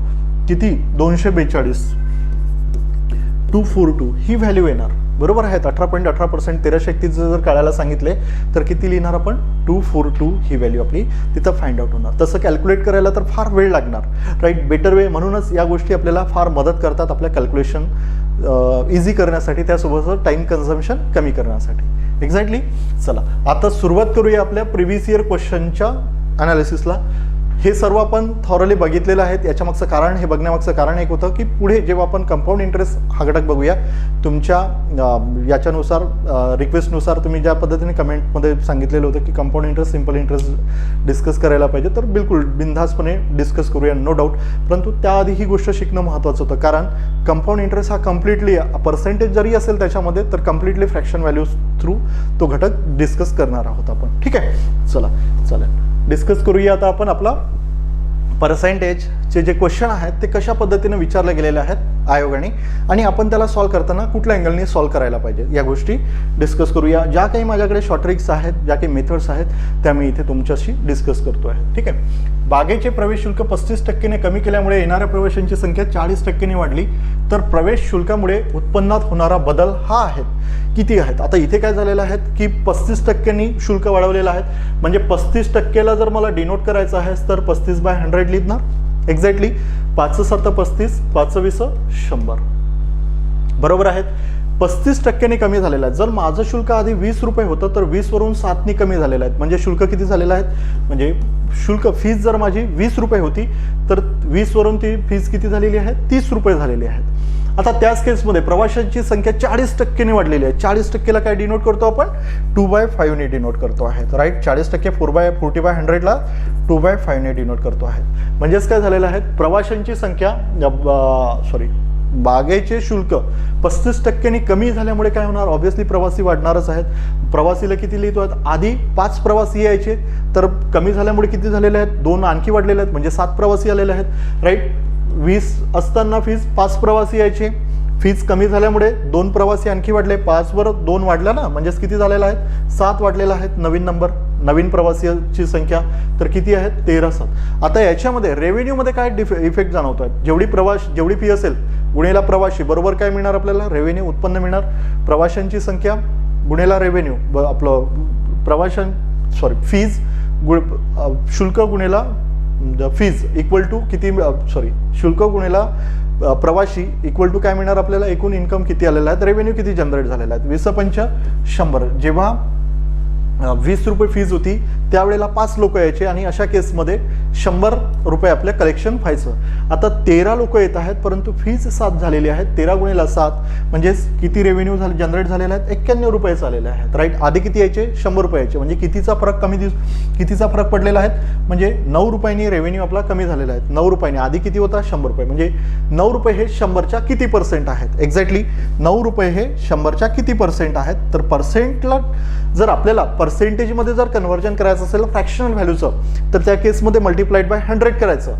किती, 242, 242 ही व्हॅल्यू येणार. बरोबर आहेत. 18.18%, 1331 जर कळायला सांगितले तर किती लिहिणार आपण, 242 ही व्हॅल्यू आपली तिथं फाइंड आउट होणार. तसं कॅल्क्युलेट करायला तर फार वेळ लागणार, राईट. बेटर वे, म्हणूनच या गोष्टी आपल्याला फार मदत करतात आपल्या कॅल्क्युलेशन इझी करण्यासाठी, त्यासोबतच टाइम कन्झम्पशन कमी करण्यासाठी. एक्झॅक्टली. चला आता सुरुवात करूया आपल्या प्रिव्हियस इयर क्वेश्चनच्या अनालिसिसला. हे सर्व आपण थॉरली बघितलेलं आहे. याच्या मागचं कारण, हे बघण्यामागचं कारण एक होतं की पुढे जेव्हा आपण कंपाऊंड इंटरेस्ट हा घटक बघूया, तुमच्या याच्यानुसार रिक्वेस्टनुसार तुम्ही ज्या पद्धतीने कमेंटमध्ये सांगितलेलं होतं की compound interest, simple interest discuss करायला पाहिजे, तर बिलकुल बिनधास्तपणे डिस्कस करूया, नो डाऊट. परंतु त्याआधी ही गोष्ट शिकणं महत्त्वाचं होतं, कारण कंपाऊंड इंटरेस्ट हा कम्प्लिटली पर्सेंटेज जरी असेल त्याच्यामध्ये तर कम्प्लिटली फ्रॅक्शन व्हॅल्यूज थ्रू तो घटक डिस्कस करणार आहोत आपण. ठीक आहे, चला चालेल डिस्कस करूया. आता आपण आपला पर्सेंटेजचे जे क्वेश्चन आहेत ते कशा पद्धतीने विचारले गेलेले आहेत आयोगाने, आणि आपण त्याला सॉल्व्ह करताना कुठल्या अँगलने सॉल्व्ह करायला पाहिजे या गोष्टी डिस्कस करूया. ज्या काही माझ्याकडे शॉर्ट ट्रिक्स आहेत, ज्या काही मेथड्स आहेत त्या मी इथे तुमच्याशी डिस्कस करतो आहे. ठीक आहे. बागेचे प्रवेश शुल्क 35% कमी केल्यामुळे येणाऱ्या प्रवेशांची संख्या 40% वाढली, तर प्रवेश शुल्कामुळे उत्पन्नात होणारा बदल हा आहे किती आहेत. आता इथे काय झालेलं आहे की 35% शुल्क वाढवलेलं आहे, म्हणजे 35%ला जर मला डिनोट करायचं आहे तर 35/100 लिहिणार. एक्झॅक्टली. 5×7 35, 5×20 100. बरोबर आहेत. 35% कमी झालेलं आहे. जर माझं शुल्क आधी 20 रुपये होतं तर 20 वरून 7 कमी झालेलं आहे, म्हणजे शुल्क किती झालेलं आहे, म्हणजे शुल्क फीस जर माझी 20 रुपये होती तर 20 वरून ती फीस किती झालेली आहे, 30 रुपये झालेली आहेत. आता त्याच केसमध्ये प्रवाशांची संख्या 40% वाढलेली आहे. 40%ला काय डिनोट करतो आपण, 2/5 ने डिनोट करतो आहे, राईट. 40% 40/100ला 2/5 ने डिनोट करतो आहे. म्हणजेच काय झालेलं आहे, प्रवाशांची संख्या बागेचे शुल्क 35% कमी झाल्यामुळे काय होणार, ऑब्व्हियसली प्रवासी वाढणारच आहेत. प्रवासीला किती लिहितो आहेत, आधी 5 प्रवासी यायचे तर कमी झाल्यामुळे किती झालेले आहेत, 2 आणखी वाढलेले आहेत, म्हणजे 7 प्रवासी आलेले आहेत, राईट. 20 असताना फीस 5 प्रवासी यायचे, फीस कमी झाल्यामुळे 2 प्रवासी आणखी वाढले, 5 वर 2 वाढल्या ना, म्हणजेच किती झालेला आहे, 7 वाढलेला आहेत. नवीन नंबर, नवीन प्रवासीची संख्या तर किती आहेत, 13/7. आता याच्यामध्ये रेव्हेन्यूमध्ये काय इफेक्ट जाणवतोय, जेवढी फी असेल गुणेला प्रवासी बरोबर काय मिळणार आपल्याला, रेव्हेन्यू, उत्पन्न मिळणार. प्रवाशांची संख्या गुणेला रेव्हेन्यू, आपलं फीज शुल्क गुणिला फीज इक्वल टू किती, शुल्क गुणिला प्रवासी इक्वल टू काय मिळणार आपल्याला, एकूण इन्कम किती आलेला आहे, रेव्हेन्यू किती जनरेट झालेला आहे. 20×5 100. जेव्हा 20 रुपये फीज होती त्यावेळेला 5 लोक यायचे आणि अशा केसमध्ये 100 रुपये आपल्या कलेक्शन व्हायचं. आता 13 लोक येत आहेत परंतु फीज 7 झालेली आहेत. 13 गुणिला 7 म्हणजे किती रेव्हेन्यू जनरेट झालेला आहे, 91 रुपये आलेले आहेत. राईट. आधी किती यायचे, 100 रुपये यायचे. म्हणजे कितीचा फरक पडलेला आहे, म्हणजे 9 रुपयांनी रेव्हेन्यू आपला कमी झालेला आहे. 9 रुपयांनी, आधी किती होता 100 रुपये, म्हणजे 9 रुपये हे 100च्या किती पर्सेंट आहेत. एक्झॅक्टली 9 रुपये हे 100च्या किती पर्सेंट आहेत. तर पर्सेंटला जर आपल्याला पर्सेंटेजमध्ये जर कन्व्हर्जन करायचं असेल फ्रॅक्शनल व्हॅल्यूचं, तर त्या केसमध्ये मल्टिप्लाइड बाय 100 करायचं.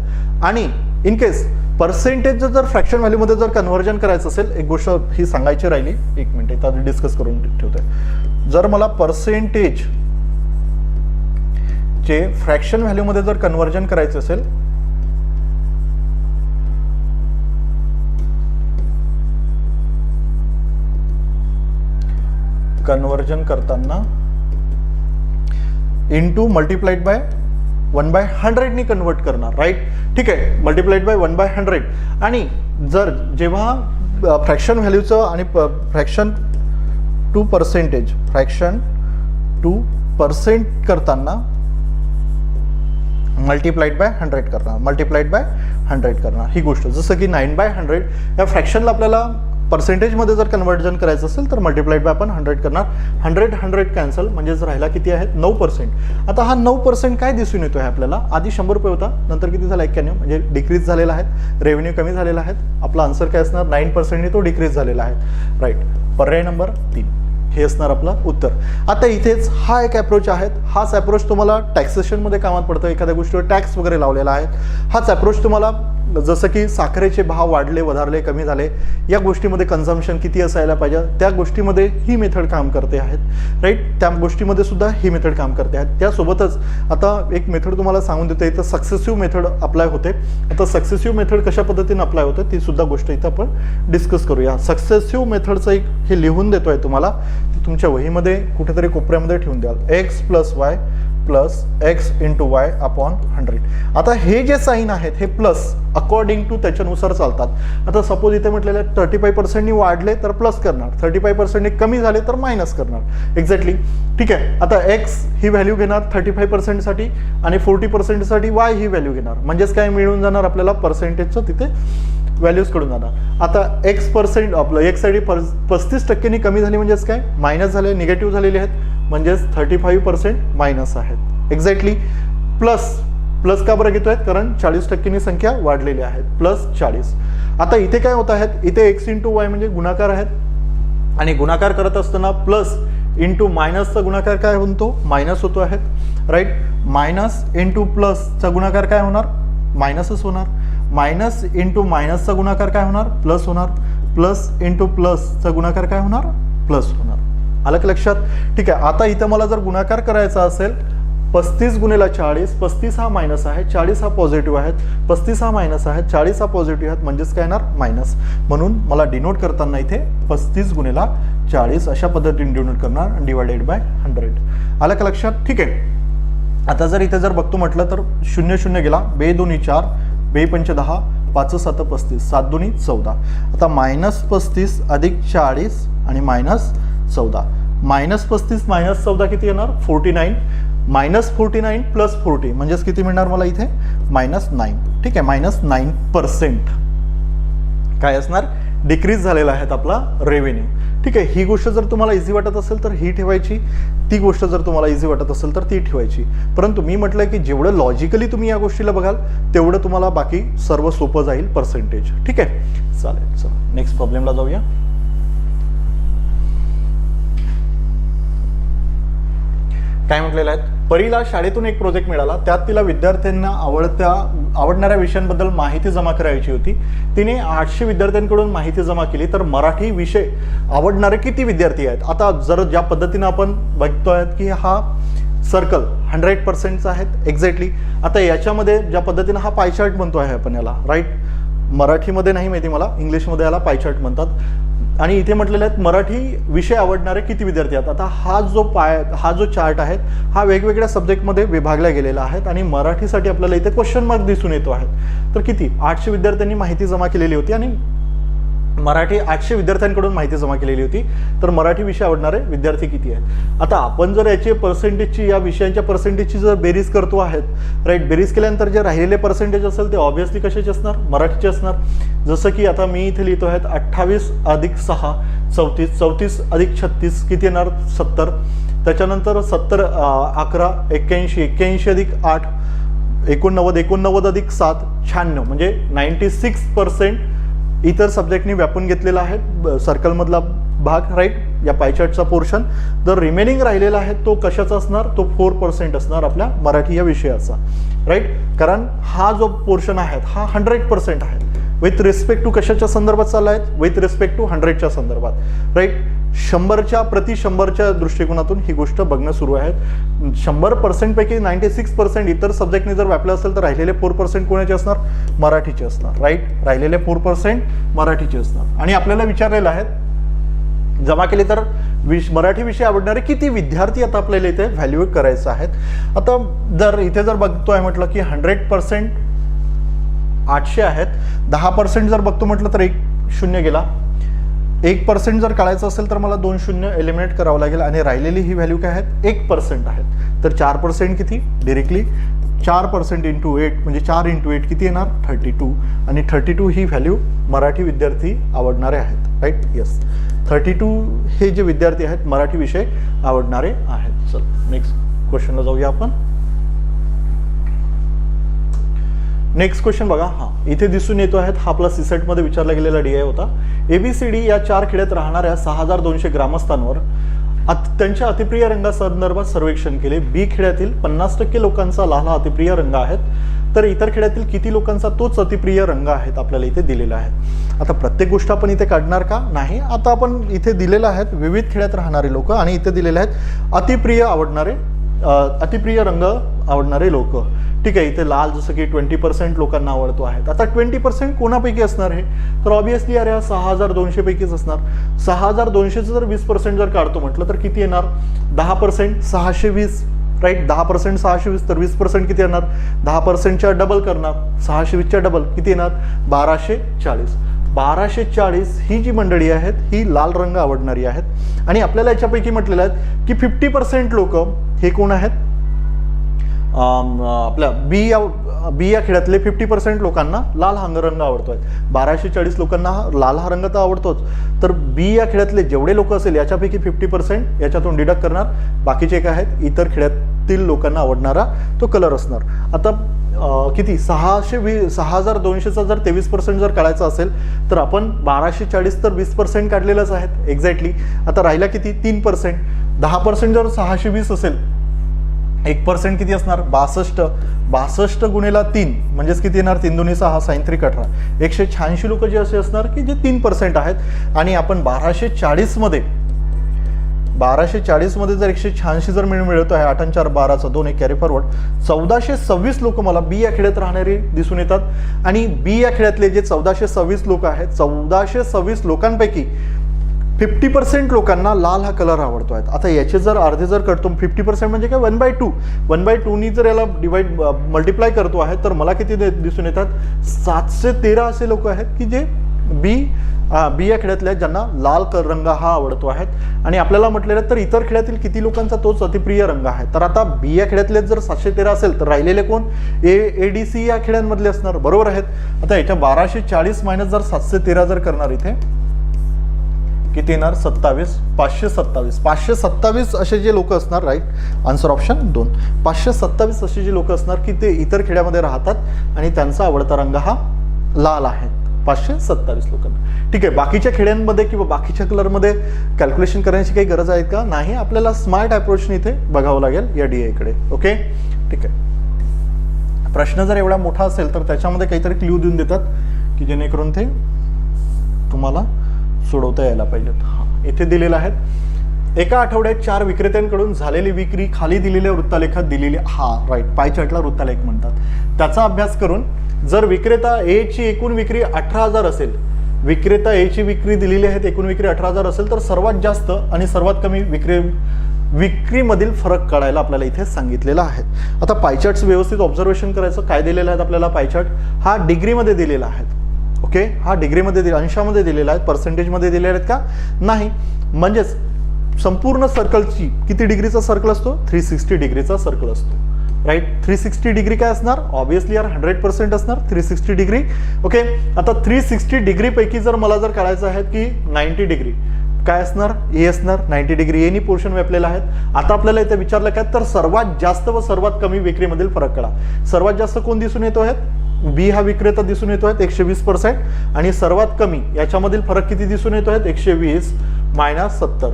आणि इन केस पर्सेंटेज जर फ्रॅक्शन व्हॅल्यूमध्ये जर कन्व्हर्जन करायचं असेल, एक गोष्ट ही सांगायची राहिली, एक मिनिट इथं डिस्कस करून ठेवतोय. जर मला पर्सेंटेज चे फ्रॅक्शन व्हॅल्यूमध्ये जर कन्व्हर्जन करायचं असेल, कन्वर्जन करताना इंटू मल्टिप्लाइड बाय 1/100 नी कन्वर्ट करणार. राईट. ठीक आहे. Multiplied by 1/100. आणि जर जेव्हा फ्रॅक्शन व्हॅल्यूचं आणि फ्रॅक्शन टू पर्सेंट करताना मल्टिप्लाइड बाय 100 करणार. ही गोष्ट जसं की 9/100 या फ्रॅक्शनला आपल्याला पर्सेंटेजमध्ये जर कन्वर्जन करायचं असेल तर मल्टिप्लाइड बाय आपण 100 करणार. 100 कॅन्सल, म्हणजेच राहिला किती आहेत 9%. आता हा 9% काय दिसून येतो आहे आपल्याला, आधी 100 रुपये होता, नंतर किती झाला 91, म्हणजे डिक्रीज झालेला आहे, रेव्हेन्यू कमी झालेला आहे. आपला आन्सर काय असणार, 9%ने तो डिक्रीज झालेला आहे. राईट. पर्याय नंबर 3 हे असणार आपलं उत्तर. आता इथेच हा एक अप्रोच आहे. हाच अप्रोच तुम्हाला टॅक्सेशनमध्ये कामात पडतं. एखाद्या गोष्टीवर टॅक्स वगैरे लावलेला आहे. हाच अप्रोच तुम्हाला जसं की साखरेचे भाव वाढले, वधारले, कमी झाले, या गोष्टीमध्ये कन्झम्पशन किती असायला पाहिजे, त्या गोष्टीमध्ये ही मेथड काम करते आहेत. राईट. त्या गोष्टीमध्ये सुद्धा ही मेथड काम करते आहेत. त्यासोबतच आता एक मेथड तुम्हाला सांगून देतो, इथं सक्सेसिव्ह मेथड अप्लाय होते. आता सक्सेसिव्ह मेथड कशा पद्धतीने अप्लाय होते ती सुद्धा गोष्ट इथं आपण डिस्कस करूया. सक्सेसिव्ह मेथडचं एक हे लिहून देतोय तुम्हाला, ते तुमच्या वहीमध्ये कुठेतरी कोपऱ्यामध्ये ठेवून द्याल. x + y + x × y upon 100. आता हे जे साईन आहेत हे प्लस अकॉर्डिंग टू त्याच्यानुसार चालतात. आता सपोज इथे म्हटलेलं 35%नी वाढले तर प्लस करणार, 35%नी कमी झाले तर मायनस करणार. एक्झॅक्टली. ठीक आहे. आता x ही व्हॅल्यू घेणार 35%साठी आणि 40%साठी y ही व्हॅल्यू घेणार. म्हणजेच काय मिळून जाणार आपल्याला, पर्सेंटेजचं तिथे व्हॅल्यूज कडून जाणार. आता x% आपलं x साठी 35%नी कमी झाली म्हणजेच काय, मायनस झाले, निगेटिव्ह झालेले आहेत, म्हणजेच 35% मायनस आहेत. एक्झॅक्टली. प्लस का बरं घेतोय, कारण 40%नी संख्या वाढलेली आहेत, +40. आता इथे काय होत आहेत, इथे x × y म्हणजे गुणाकार आहेत आणि गुणाकार करत असताना प्लस इंटू मायनसचा गुणाकार काय होतो, मायनस होतो आहेत. राईट. मायनस इंटू प्लसचा गुणाकार काय होणार, मायनसच होणार. मायनस इंटू मायनसचा गुणाकार काय होणार, प्लस होणार. प्लस इंटू प्लसचा गुणाकार काय होणार, प्लस होणार. आलं का लक्षात. ठीक आहे. आता इथं मला जर गुणाकार करायचा असेल 35 × 40, 35 हा मायनस आहे, 40 हा पॉझिटिव्ह आहेत, 35 हा मायनस आहे, 40 हा पॉझिटिव्ह आहेत, म्हणजेच काय येणार, मायनस. म्हणून मला डिनोट करताना इथे 35 × 40 अशा पद्धतीने डिनोट करणार, डिवायडेड बाय 100. आलं का लक्षात. ठीक आहे. आता जर इथे जर बघतो म्हटलं तर 0 0 गेला, 2 2 4, 2 5 10, 5 7 35, 7 2 14. आता -35 अधिक 40 आणि -14. -35 -14 किती येणार, 49. -49 + 40 म्हणजेच किती मिळणार मला इथे, -9. ठीक आहे. -9% काय असणार, डिक्रीज झालेला आहे आपला रेव्हेन्यू. ठीक आहे. ही गोष्ट जर तुम्हाला इझी वाटत असेल तर ही ठेवायची, ती गोष्ट जर तुम्हाला इझी वाटत असेल तर ती ठेवायची. परंतु मी म्हटलंय की जेवढं लॉजिकली तुम्ही या गोष्टीला बघाल तेवढं तुम्हाला बाकी सर्व सोपं जाईल पर्सेंटेज. ठीक आहे. चालेल. चला नेक्स्ट प्रॉब्लेमला जाऊया. काय म्हटलेलं आहे, परीला शाळेतून एक प्रोजेक्ट मिळाला, त्यात तिला विद्यार्थ्यांना आवडणाऱ्या विषयांबद्दल माहिती जमा करायची होती. तिने 800 विद्यार्थ्यांकडून माहिती जमा केली, तर मराठी विषय आवडणारे किती विद्यार्थी आहेत. आता जर ज्या पद्धतीने आपण बघतोय की हा सर्कल 100%चा आहेत. एक्झॅक्टली. आता याच्यामध्ये ज्या पद्धतीने हा पायचार्ट म्हणतो आहे आपण याला, राईट. मराठीमध्ये नाही माहिती मला, इंग्लिशमध्ये याला पायचार्ट म्हणतात. आणि इथे म्हटलेलं आहे मराठी विषय आवडणारे किती विद्यार्थी आहेत. आता हा जो चार्ट आहे हा वेगवेगळ्या सब्जेक्टमध्ये विभागला गेलेला आहे आणि मराठीसाठी आपल्याला इथे क्वेश्चन मार्क दिसून येतो आहे. तर किती 800 विद्यार्थ्यांनी माहिती जमा केलेली होती आणि मराठी 800 विद्यार्थ्यांकडून माहिती जमा केलेली होती. तर मराठी विषय आवडणारे विद्यार्थी किती आहेत. आता आपण जर याची पर्सेंटेजची या विषयांच्या पर्सेंटेजची जर बेरीज करतो आहेत राईट, बेरीज केल्यानंतर जे राहिलेले पर्सेंटेज असेल ते ऑब्व्हियसली कशाचे असणार, मराठीचे असणार. जसं की आता मी इथे लिहितो आहेत 28 + 6 34, 34 + 36 किती येणार 70. त्याच्यानंतर 70 11 81, 81 + 8 89, 89 + 7 96 म्हणजे 96% इतर सब्जेक्टनी व्यापून घेतलेला आहे सर्कलमधला भाग राईट, या पायचार्टचा पोर्शन. तर रिमेनिंग राहिलेला आहे तो कशाचा असणार, तो 4% असणार आपल्या मराठी या विषयाचा राईट. कारण हा जो पोर्शन आहे हा 100% आहे. विथ रिस्पेक्ट टू कशाच्या संदर्भात चालला आहे, विथ रिस्पेक्ट टू 100च्या संदर्भात राईट. 100च्या दृष्टिकोनातून ही गोष्ट बघणं सुरू आहे. 100% पैकी 96% इतर सब्जेक्टने जर व्यापलं असेल तर राहिलेले 4% कोणाचे असणार, मराठीचे असणार राईट. राहिलेले 4% मराठीचे असणार. आणि आपल्याला विचारलेलं आहे जमा केली तर मराठी विषय आवडणारे किती विद्यार्थी आता आपल्याला इथे व्हॅल्यू करायचं आहेत. आता जर इथे जर बघतोय म्हटलं की 100% 800 आहेत, 10% जर बघतो म्हटलं तर 1 0 गेला. 1% जर काढायचं असेल तर मला 2 0 एलिमिनेट करावं लागेल आणि राहिलेली ही व्हॅल्यू काय आहेत 1% आहेत. तर 4% किती डिरेक्टली 4% × 8 म्हणजे 4 × 8 किती येणार 32 आणि 32 ही व्हॅल्यू मराठी विद्यार्थी आवडणारे आहेत राईट. येस 32 हे जे विद्यार्थी आहेत मराठी विषय आवडणारे आहेत. चल नेक्स्ट क्वेश्चनला जाऊया आपण. नेक्स्ट क्वेश्चन बघा. इथे दिसून येतो आहे हा आपला सीसेट मध्ये विचारला गेलेला DI होता. ABCD या 4 खेड्यात राहणाऱ्या 6200 ग्रामस्थांवर त्यांच्या अतिप्रिय रंगासंदर्भात सर्वेक्षण केले. बी खेड्यातील 50% लोकांचा लाल हा अतिप्रिय रंग आहेत, तर इतर खेड्यातील किती लोकांचा तोच अतिप्रिय रंग आहेत आपल्याला इथे दिलेला आहे. आता प्रत्येक गोष्ट आपण इथे काढणार का नाही. आता आपण इथे दिलेलं आहेत विविध खेड्यात राहणारे लोक आणि इथे दिलेले आहेत अतिप्रिय रंग आवडणारे लोक. ठीक आहे, इथे लाल जसं की 20% लोकांना आवडतो आहे. आता 20% कोणापैकी असणार हे, तर ऑब्व्हियसली अरे 6200 पैकीच असणार. 6200 जर 20% जर काढतो म्हटलं तर किती येणार 10% 620 राईट. 10% 620 तर 20% किती येणार 10%च्या डबल करणार 620च्या डबल किती येणार 1240. 1240 ही जी मंडळी आहेत ही लाल रंग आवडणारी आहेत. आणि आपल्याला याच्यापैकी म्हटलेलं आहे की 50% लोक हे कोण आहेत, आपल्या बी या खेड्यातले 50% लोकांना लाल हा रंग आवडतोय. 1240 लोकांना लाल हा रंग तर आवडतोच, तर बी या खेड्यातले जेवढे लोक असेल याच्यापैकी 50% याच्यातून डिडक्ट करणार. बाकीचे काय आहेत इतर खेड्यातील लोकांना आवडणारा तो कलर असणार. आता किती 6200चा जर 23% जर काढायचा असेल तर आपण 1240 तर 20% काढलेलंच आहेत एक्झॅक्टली. आता राहिला किती 3%. 10% जर 620 असेल 1% किती असणार 62. 62 गुणिला 3 म्हणजेच किती येणार 3 दूनी 6 साइन 3 18. 186 लोक जे असे असणार की जे 3% आहेत. आणि आपण 1240 मध्ये जर 186 जर मिळवतो आहे 8 4 12चा 2 1 कॅरी फॉरवर्ड 1426 लोक मला बी या खेड्यात राहणारे दिसून येतात. आणि बी या खेड्यातले जे 1426 लोक आहेत 1426 लोकांपैकी 50% लोकांना लाल हा कलर आवडतो आहे. आता याचे जर अर्धे जर करतो 50% म्हणजे काय 1/2 नी जर याला मल्टिप्लाय करतो आहे तर मला किती दिसून येतात 713 असे लोक आहेत की जे बी या खेड्यातल्या ज्यांना लाल रंग हा आवडतो आहे. आणि आपल्याला म्हटलेलं तर इतर खेड्यातील किती लोकांचा तोच अतिप्रिय रंग आहे. तर आता बी या खेड्यातले जर 713 असेल तर राहिलेले कोण ADC या खेड्यांमधले असणार बरोबर आहेत. आता याच्या 1240 मायनस जर 713 जर करणार इथे किती येणार 27 527 असे जे लोक असणार राईट. आन्सर ऑप्शन 2 527 असे जे लोक असणार की ते इतर खेड्यामध्ये राहतात आणि त्यांचा आवडता रंग हा लाल आहे 527 लोकांना. ठीक आहे, बाकीच्या खेड्यांमध्ये किंवा बाकीच्या कलरमध्ये कॅल्क्युलेशन करण्याची काही गरज आहे का नाही. आपल्याला स्मार्ट अप्रोचने इथे बघावं लागेल या DI कडे. ओके ठीक आहे. प्रश्न जर एवढा मोठा असेल तर त्याच्यामध्ये काहीतरी क्ल्यू देऊन देतात की जेणेकरून ते तुम्हाला सोडवता यायला पाहिजेत. इथे दिलेलं आहे एका आठवड्यात 4 विक्रेत्यांकडून झालेली विक्री खाली दिलेल्या वृत्तालेखात दिलेली राईट पाय चार्टला वृत्तालेख म्हणतात. त्याचा अभ्यास करून जर विक्रेता A ची एकूण विक्री 18,000 असेल विक्रेता ए ची विक्री दिलेली आहे, एकूण विक्री 18,000 असेल तर सर्वात जास्त आणि सर्वात कमी विक्रीमधील फरक काढायला आपल्याला इथे सांगितलेला आहे. आता पायचार्ट्स व्यवस्थित ऑब्झर्वेशन करायचं. काय दिलेलं आहे आपल्याला पायचार्ट? हा डिग्रीमध्ये दिलेला आहे. ओके, हा डिग्रीमध्ये अंशामध्ये दिलेला आहे, पर्सेंटेजमध्ये दिलेले आहेत का? नाही. म्हणजेच संपूर्ण सर्कलची किती डिग्रीचा सर्कल असतो? 360 डिग्रीचा सर्कल असतो. राईट, 360 डिग्री काय असणार? ऑब्विसली यार 100% असणार 360 डिग्री. ओके, आता 360 डिग्री पैकी जर मला जर काढायचं आहे की 90 डिग्री काय असणार? ए असणार. 90 डिग्री एनी पोर्शन व्यापलेला आहे. आता आपल्याला इथे विचारलं काय तर सर्वात जास्त व सर्वात कमी विक्रीमधील फरक काढा. सर्वात जास्त कोण दिसून येतो आहे? बी हा विक्रेता दिसून येतो आहे 120%, आणि सर्वात कमी याच्यामधील फरक किती दिसून येतो आहे? 120 - 70,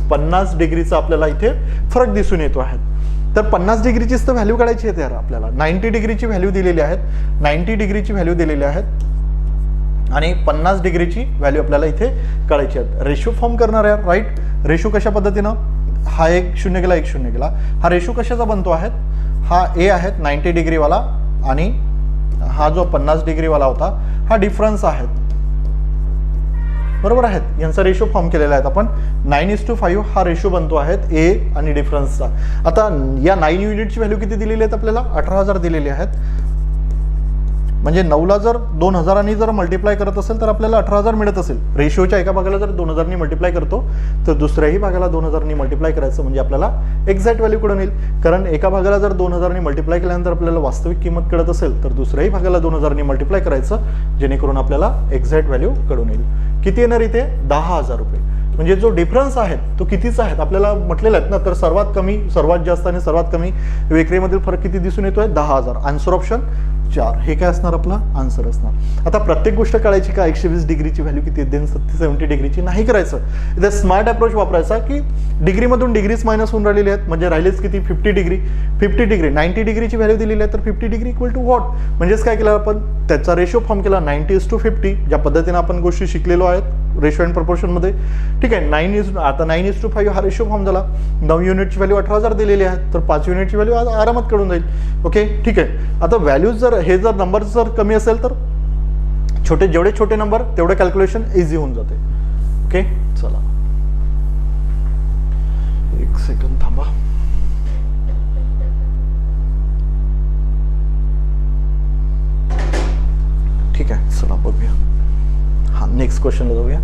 50 डिग्रीचा आपल्याला इथे फरक दिसून येतो आहे. तर 50 डिग्रीचीच तर व्हॅल्यू काढायची आहे यार आपल्याला. 90 डिग्रीची व्हॅल्यू दिलेली आहेत, 90 डिग्रीची व्हॅल्यू दिलेली आहेत आणि 50 डिग्रीची व्हॅल्यू आपल्याला इथे काढायची आहे. रेशो फॉर्म करणार आहे. राईट, रेशो कशा पद्धतीनं? हा एक 0 गेला, एक 0 गेला. हा रेशो कशाचा बनतो आहे? हा ए आहे 90 डिग्रीवाला आणि हा जो 50 डिग्रीवाला होता हा डिफरन्स आहे. बरोबर आहेत, यांचा रेशो फॉर्म केलेला आहे आपण. 9:5 हा रेशो बनतो आहे ए आणि डिफरन्सचा. आता या 9 युनिटची व्हॅल्यू किती दिलेली आहेत आपल्याला? 18,000 दिलेली आहेत. म्हणजे 9ला जर 2,000 जर मल्टिप्लाय करत असेल तर आपल्याला 18,000 मिळत असेल. रेशिओच्या एका भागाला जर 2,000 मल्टिप्लाय करतो तर दुसऱ्याही भागाला 2,000 मल्टिप्लाय करायचं, म्हणजे आपल्याला एक्झॅक्ट व्हॅल्यू कळून येईल. कारण एका भागाला जर 2,000 मल्टिप्लाय केल्यानंतर आपल्याला वास्तविक किंमत कळत असेल तर दुसऱ्याही भागाला 2,000 मल्टिप्लाय करायचं, जेणेकरून आपल्याला एक्झॅक्ट व्हॅल्यू कळून येईल. किती येणार इथे? 10,000 रुपये. म्हणजे जो डिफरन्स आहे तो कितीचा आहे आपल्याला म्हटलेला आहे ना, तर सर्वात कमी, सर्वात जास्त आणि सर्वात कमी विक्रीमधील फरक किती दिसून येतोय? 10,000. आन्सर ऑप्शन 4 हे काय असणार? आपला आन्सर असणार. आता प्रत्येक गोष्ट काढायची का? 120 डिग्रीची व्हॅल्यू किती? 70 डिग्रीची नाही करायचं. इथे स्मार्ट अप्रोच वापरायचा की डिग्रीमधून डिग्रीज मायनस होऊन राहिलेली आहेत. म्हणजे राहिलेच किती? 50 डिग्री. 50 डिग्री 90 डिग्रीची व्हॅल्यू दिलेली आहे तर 50 डिग्री इक्वल टू व्हॉट? म्हणजेच काय केलं आपण? त्याचा रेशो फॉर्म केला 90:50. ज्या पद्धतीने आपण गोष्टी शिकलेलो आहेत रेशो अँड प्रपोर्शनमध्ये. ठीक आहे, 9:5 हा रेशो फॉर्म झाला. 9 युनिटची व्हॅल्यू 18,000 दिलेली आहे तर 5 युनिटची व्हॅल्यू आरामात कळून जाईल. ओके, ठीक आहे. आता व्हॅल्यूज जर हे जर नंबर जर कमी असेल तर जेवढे छोटे नंबर तेवढे कॅल्क्युलेशन इझी होऊन जाते. ओके, चला एक सेकंद थांबा. ठीक आहे, चला बघूया. हा नेक्स्ट क्वेश्चनला जाऊया.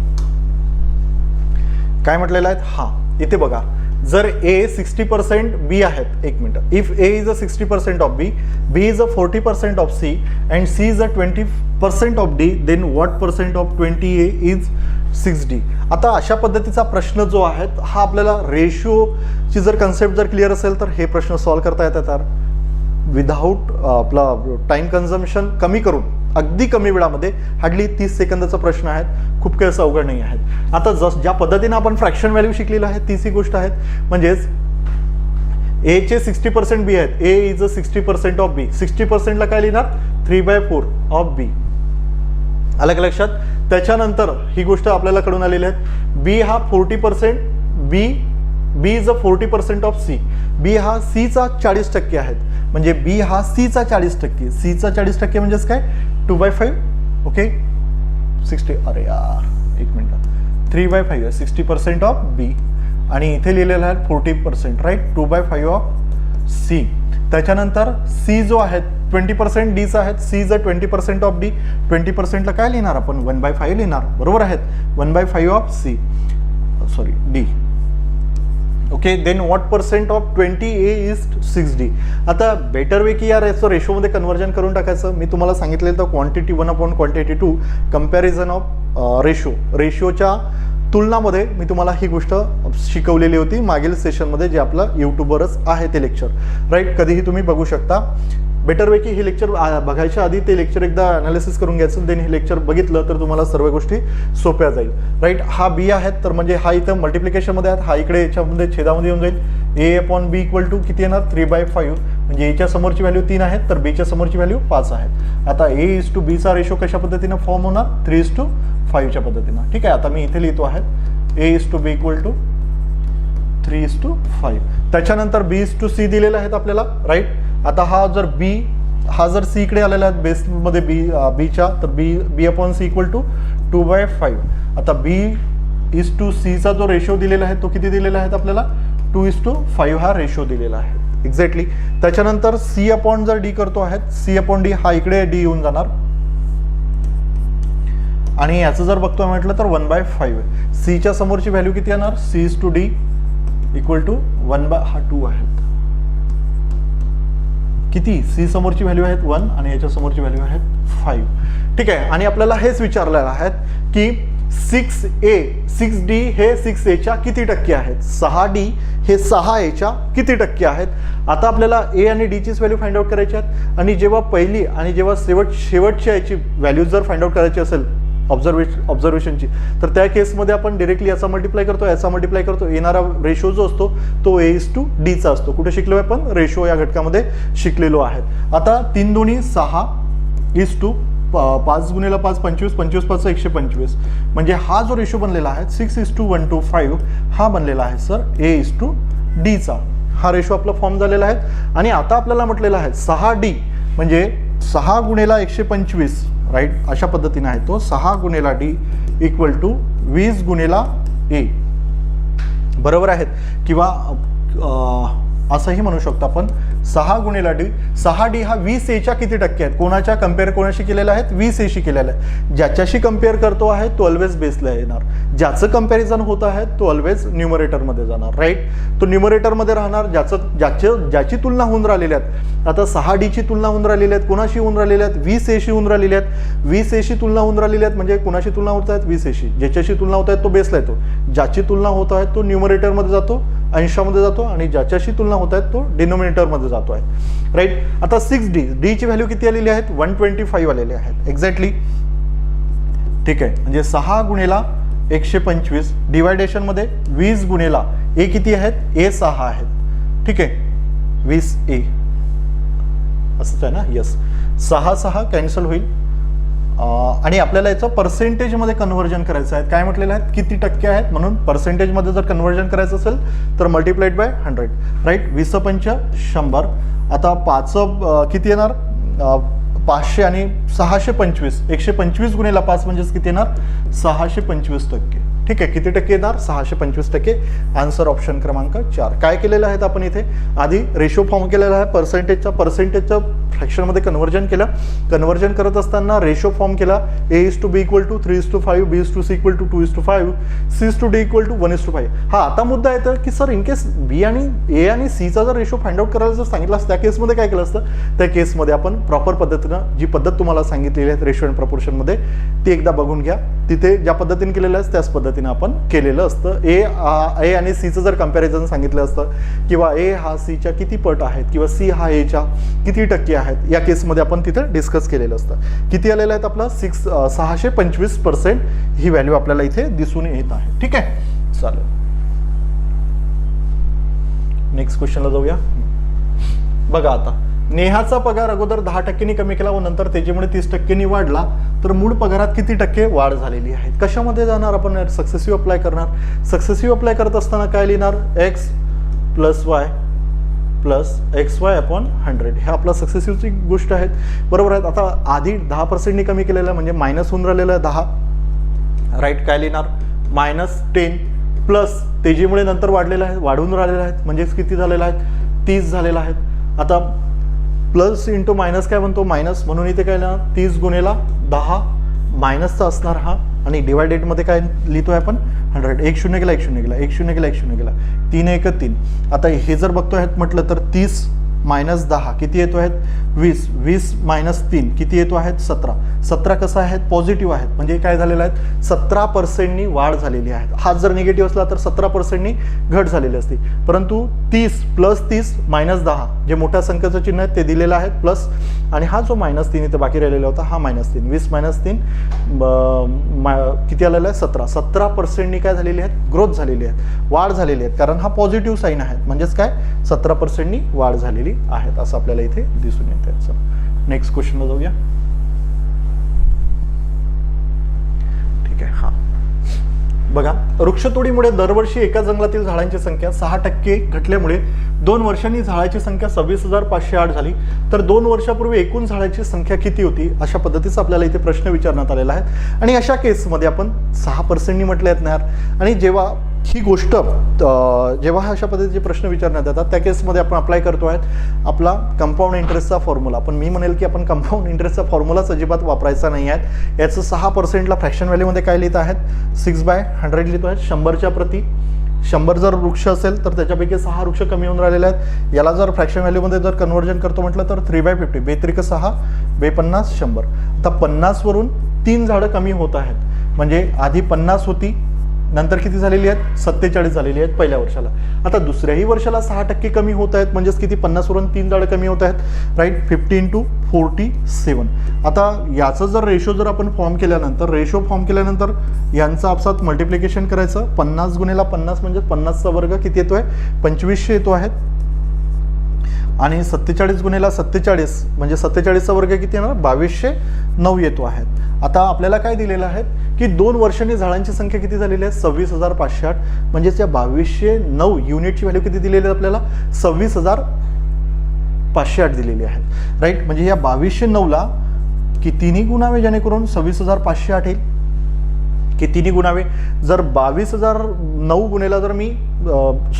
काय म्हटलेलं आहे? हा इथे बघा, जर ए 60% बी आहेत. एक minute. If A is a 60% of B, B is a 40% of C and C is a 20% of D, then what percent of 20A is 6D. आता अशा पद्धतीचा प्रश्न जो आहे हा आपल्याला रेशिओची जर कन्सेप्ट जर क्लिअर असेल तर हे प्रश्न सॉल्व्ह करता येतात. विदाऊट आपला टाइम कन्झम्पशन कमी करून अगदी कमी वेळामध्ये, हार्डली 30 सेकंदाचा प्रश्न आहे. खूप काही असं अवघड नाही आहे. आता ज्या पद्धतीने आपण फ्रॅक्शन व्हॅल्यू शिकलेलं आहे तीच ही गोष्ट आहे. म्हणजेच ए चे 60% बी आहेत. ए इज अ 60% ऑफ बी. 60%ला काय लिहिणार? 3/4 ऑफ बी. आलं का लक्षात? त्याच्यानंतर ही गोष्ट आपल्याला कळून आलेली आहे. बी हा 40%, बी इज अ 40% ऑफ सी. बी हा सीचा 40% आहेत. म्हणजे बी हा सीचा 40%. सीचा 40% म्हणजेच काय? 2/5. ओके, 60. अरे यार एक मिनिट. 3/5 60% ऑफ बी आणि इथे लिहिलेलं आहे 40%. Right, 2/5 of C. त्याच्यानंतर सी जो आहे 20% डीचा आहेत. C is a 20% of D. 20%ला काय लिहिणार आपण? 1/5 लिहिणार. बरोबर आहेत. 1/5 of C, sorry D. Okay, then what percent of 20A is 6D. आता बेटर वे की यार याचं रेशोमध्ये कन्व्हर्जन करून टाकायचं. मी तुम्हाला सांगितलेलं तर क्वांटिटी 1/quantity2 कम्पॅरिझन ऑफ रेशिओच्या तुलनामध्ये मी तुम्हाला ही गोष्ट शिकवलेली होती मागील सेशनमध्ये, जे आपलं यूट्यूबवरच आहे ते लेक्चर. राईट, कधीही तुम्ही बघू शकता. बेटर वे की हे लेक्चर बघायच्या आधी ते लेक्चर एकदा अनालिसिस करून घ्यायचं. देन हे लेक्चर बघितलं तर तुम्हाला सर्व गोष्टी सोप्या जाईल. राईट, हा बी आहेत तर म्हणजे हा इथं मल्टिप्लिकेशनमध्ये आहेत. हा इकडे याच्यामध्ये छेदामध्ये येऊन जाईल. A/B इक्वल टू किती येणार? 3/5. म्हणजे एच्या समोरची व्हॅल्यू 3 आहेत तर बीच्या समोरची व्हॅल्यू 5 आहेत. आता A:B रेशो कशा पद्धतीनं फॉर्म होणार? 3:5च्या पद्धतीनं. ठीक आहे, आता मी इथे लिहितो आहे A:B इक्वल टू 3:5. त्याच्यानंतर B:C दिलेलं आहेत आपल्याला. राईट, आता हा जर बी हा जर सी इकडे आलेला आहे बेसमध्ये बीच्या, तर बी अपॉन सी इक्वल टू 2/5. आता B:C चा जो रेशो दिलेला आहे तो किती दिलेला आहे आपल्याला 2:5 हा रेशो दिलेला आहे एक्झॅक्टली. त्याच्यानंतर C अपॉन जर D करतो आहे, C अपॉन D हा इकडे D येऊन जाणार आणि याचं जर बघतोय म्हटलं तर 1/5. C च्या समोरची व्हॅल्यू किती येणार C:D इक्वल टू 1/2 आहेत. किती C समोरची व्हॅल्यू आहेत 1 आणि याच्या समोरची व्हॅल्यू आहेत 5. ठीक आहे. आणि आपल्याला हेच विचारलेलं आहे की 6D हे 6A च्या किती टक्के आहेत, 6D हे 6A च्या किती टक्के आहेत. आता आपल्याला A आणि D चीच व्हॅल्यू फाइंड आउट करायची आहेत आणि जेव्हा पहिली आणि जेव्हा शेवटची याची व्हॅल्यू जर फाइंड आउट करायची असेल ऑब्झर्वेशनची, तर त्या केसमध्ये आपण डायरेक्टली याचा मल्टिप्लाय करतो, येणारा रेशो जो असतो तो A:D चा असतो. कुठे शिकलो आपण रेशो या घटकामध्ये शिकलेलो आहे. आता 3 दुनी 6 5 गुणिले 5 25, 25 5 125, म्हणजे हा जो रेशो बनलेला आहे 6:125 हा बनलेला आहे सर A:D चा. हा रेशो आपला फॉर्म झालेला आहे. आणि आता आपल्याला म्हटलेला आहे 6D म्हणजे 6 गुणिले 125 राईट, अशा पद्धतीने आहे तो 6 गुणिले D इक्वल टू 20 गुणिले A. बरोबर आहेत. किंवा असंही म्हणू शकतो आपण 6 गुणिले D, 6D हा 20A च्या किती टक्के आहेत, कोणाच्या कम्पेअर कोणाशी केलेला आहे 20A शी केलेला आहे. ज्याच्याशी कम्पेअर करतो आहे तो ऑलवेज बेसला येणार, ज्याचं कम्पॅरिझन होत आहे तो ऑलवेज न्यूमरेटरमध्ये जाणार राईट. तो न्यूमरेटरमध्ये राहणार ज्याची तुलना होऊन राहिलेली आहेत. आता 6D ची तुलना होऊन राहिलेली आहेत, कोणाशी होऊन राहिलेली आहेत 20A शी होऊन राहिलेली आहेत. 20A शी तुलना होऊन राहिलेली आहेत म्हणजे कोणाशी तुलना होत आहेत 20A शी. ज्याच्याशी तुलना होत आहे तो बेसला येतो, ज्याची तुलना होत आहे तो न्यूमरेटरमध्ये जातो, अंशामध्ये जातो, आणि ज्याच्याशी तुलना होत आहेत तो डिनोमिनेटरमध्ये जातो आहे राईट. आता 6D ची व्हॅल्यू किती आलेली आहेत 125 आलेली आहेत एक्झॅक्टली. ठीक आहे. म्हणजे 6 गुणिले 125 डिवायडेशन मध्ये 20 गुणिले A किती आहेत A 6 आहेत. ठीक आहे 20A असंच आहे ना. यस 6 कॅन्सल होईल आणि आपल्याला याचं पर्सेंटेजमध्ये कन्व्हर्जन करायचं आहे. काय म्हटलेलं आहे किती टक्के आहेत, म्हणून पर्सेंटेजमध्ये जर कन्व्हर्जन करायचं असेल तर मल्टिप्लाइड बाय 100 राईट. 20×5 100. आता 5 किती येणार 500 आणि 625, 125 गुणिले 5 म्हणजेच किती येणार 625%. ठीक आहे. किती टक्के येणार 625%. आन्सर ऑप्शन क्रमांक 4. काय केलेलं आहे आपण इथे आधी रेशो फॉर्म केलेला आहे पर्सेंटेजचा फ्रॅक्शनमध्ये कन्व्हर्जन केलं. कन्व्हर्जन करत असताना रेशो फॉर्म केला A:B equal to 3:5, B:C equal to 2:5, C:D equal to 1:5. हा आता मुद्दा येतो की सर इन केस B आणि A आणि C चा जर रेशो फाइंड आउट करायला जर सांगितलं असतं त्या केसमध्ये काय केलं असतं, त्या केसमध्ये आपण प्रॉपर पद्धतीनं जी पद्धत तुम्हाला सांगितलेली आहे रेशो अँड प्रपोर्शनमध्ये ती एकदा बघून घ्या. तिथे ज्या पद्धतीने केलेलं आहे त्याच पद्धतीने आपण केलेलं असतं. A आणि C चं जर कंपॅरिझन सांगितलं असतं किंवा A हा C च्या किती पट आहेत किंवा C हा A च्या किती टक्के आहेत या केसमध्ये आपण तिथे डिस्कस केलेलं असतं. किती आलेलं आहेत आपलं 625% ही व्हॅल्यू आपल्याला इथे दिसून येत आहे. ठीक आहे चालेल. नेक्स्ट क्वेश्चनला जाऊया. बघा आता नेहाचा पगार अगोदर 10% कमी केला व नंतर त्याच्यामुळे 30% वाढला तर मूळ पगारात किती टक्के वाढ झालेली आहे. कशामध्ये जाणार आपण सक्सेसिव्ह अप्लाय करणार. सक्सेसिव्ह अप्लाय करत असताना काय लिहिणार x + y + xy अपॉन 100 हे आपला सक्सेसिव्हची गोष्ट आहेत. बरोबर आहेत. आता आधी 10% कमी केलेलं म्हणजे मायनस होऊन राहिलेलं आहे 10 राईट. काय लिहिणार -10 प्लस तेजीमुळे नंतर वाढलेलं आहे वाढून राहिलेलं आहेत म्हणजेच किती झालेलं आहेत 30 झालेलं आहेत. आता प्लस इंटू मायनस काय म्हणतो मायनस म्हणून इथे काय लिहिणार 30 गुणिले 10 मायनसचा असणार हा आणि डिवायडेडमध्ये काय लिहितोय आपण 100. 1 0 गेला 1 0 गेला 1 0 गेला 1 0 गेला 3 1 3. आता हे जर बघतोय म्हटलं तर 30 मायनस 10 किती येतो आहेत 20. 20 मायनस 3 किती येतो आहेत 17. 17 कसं आहेत पॉझिटिव्ह आहेत म्हणजे काय झालेलं आहे 17%नी वाढ झालेली आहे. हा जर निगेटिव्ह असला तर 17%नी घट झालेली असते. परंतु 30 + 30 - 10 जे मोठ्या संख्येचं चिन्ह आहे ते दिलेलं आहे प्लस आणि हा जो -3 इथे बाकी राहिलेला होता हा -3. 20 - 3 किती आलेला आहे 17. 17%नी काय झालेली आहेत ग्रोथ झालेली आहे वाढ झालेली आहे कारण हा पॉझिटिव्ह साईन आहे म्हणजेच काय 17%नी वाढ झालेली आहेत असं आपल्याला इथे दिसून येते. नेक्स्ट क्वेश्चनला जाऊया. ठीक आहे. हा बघा, वृक्षतोडीमुळे दरवर्षी एका जंगलातील झाडांची संख्या 6% घटल्यामुळे 2 वर्षांनी झाडाची संख्या 26,508 झाली. तर 2 वर्षापूर्वी एकूण झाडाची संख्या किती होती, अशा पद्धतीचा आपल्याला इथे प्रश्न विचारण्यात आलेला आहे. आणि अशा केसमध्ये आपण 6%नी म्हटले आहेत ना. आणि जेव्हा ही गोष्ट जेव्हा अशा पद्धतीचे प्रश्न विचारण्यात येतात त्या केसमध्ये आपण अप्लाय करतो आहे आपला कंपाऊंड इंटरेस्टचा फॉर्म्युला. पण मी म्हणेल की आपण कंपाऊंड इंटरेस्टचा फॉर्म्युलाच अजिबात वापरायचा नाही आहे. याचं 6%ला फ्रॅक्शन व्हॅल्यूमध्ये काय लिहित आहेत, 6/100 लिहितो आहे. 100च्या प्रती 100 जर वृक्ष असेल तर त्याच्यापैकी 6 वृक्ष कमी होऊन राहिलेले आहेत. याला जर फ्रॅक्शन व्हॅल्यूमध्ये जर कन्व्हर्जन करतो म्हटलं तर 3/50, बेत्रिक 6, 2×50, 100. आता 50 वरून 3 झाडं कमी होत आहेत. म्हणजे आधी 50 होती, नंतर किती झालेली आहेत, 47 झालेली आहेत पहिल्या वर्षाला. आता दुसऱ्याही वर्षाला 6% कमी होत आहेत. म्हणजेच किती, 50 वरून 3 झाडं कमी होत आहेत. राईट, 50 × 47. आता याचं जर रेशो जर आपण फॉर्म केल्यानंतर यांचं आपसात मल्टिप्लिकेशन करायचं. 50 × 50 म्हणजे 50चा वर्ग किती येतोय, 2500 येतो आहे. आणि 47 × 47 म्हणजे 47चा वर्ग किती येणार, 2209 येतो आहे. आता आपल्याला काय दिलेलं आहे की 2 वर्षांनी झाडांची संख्या किती झालेली आहे, 26,508. म्हणजेच या 2209 युनिटची व्हॅल्यू किती दिलेली आहे आपल्याला, 26,508 दिलेली आहे. राईट, म्हणजे या 2209ला कितीनी गुणावे जेणेकरून 26,508 येईल. कितीनी गुणावे, जर 22,009 गुणेला जर मी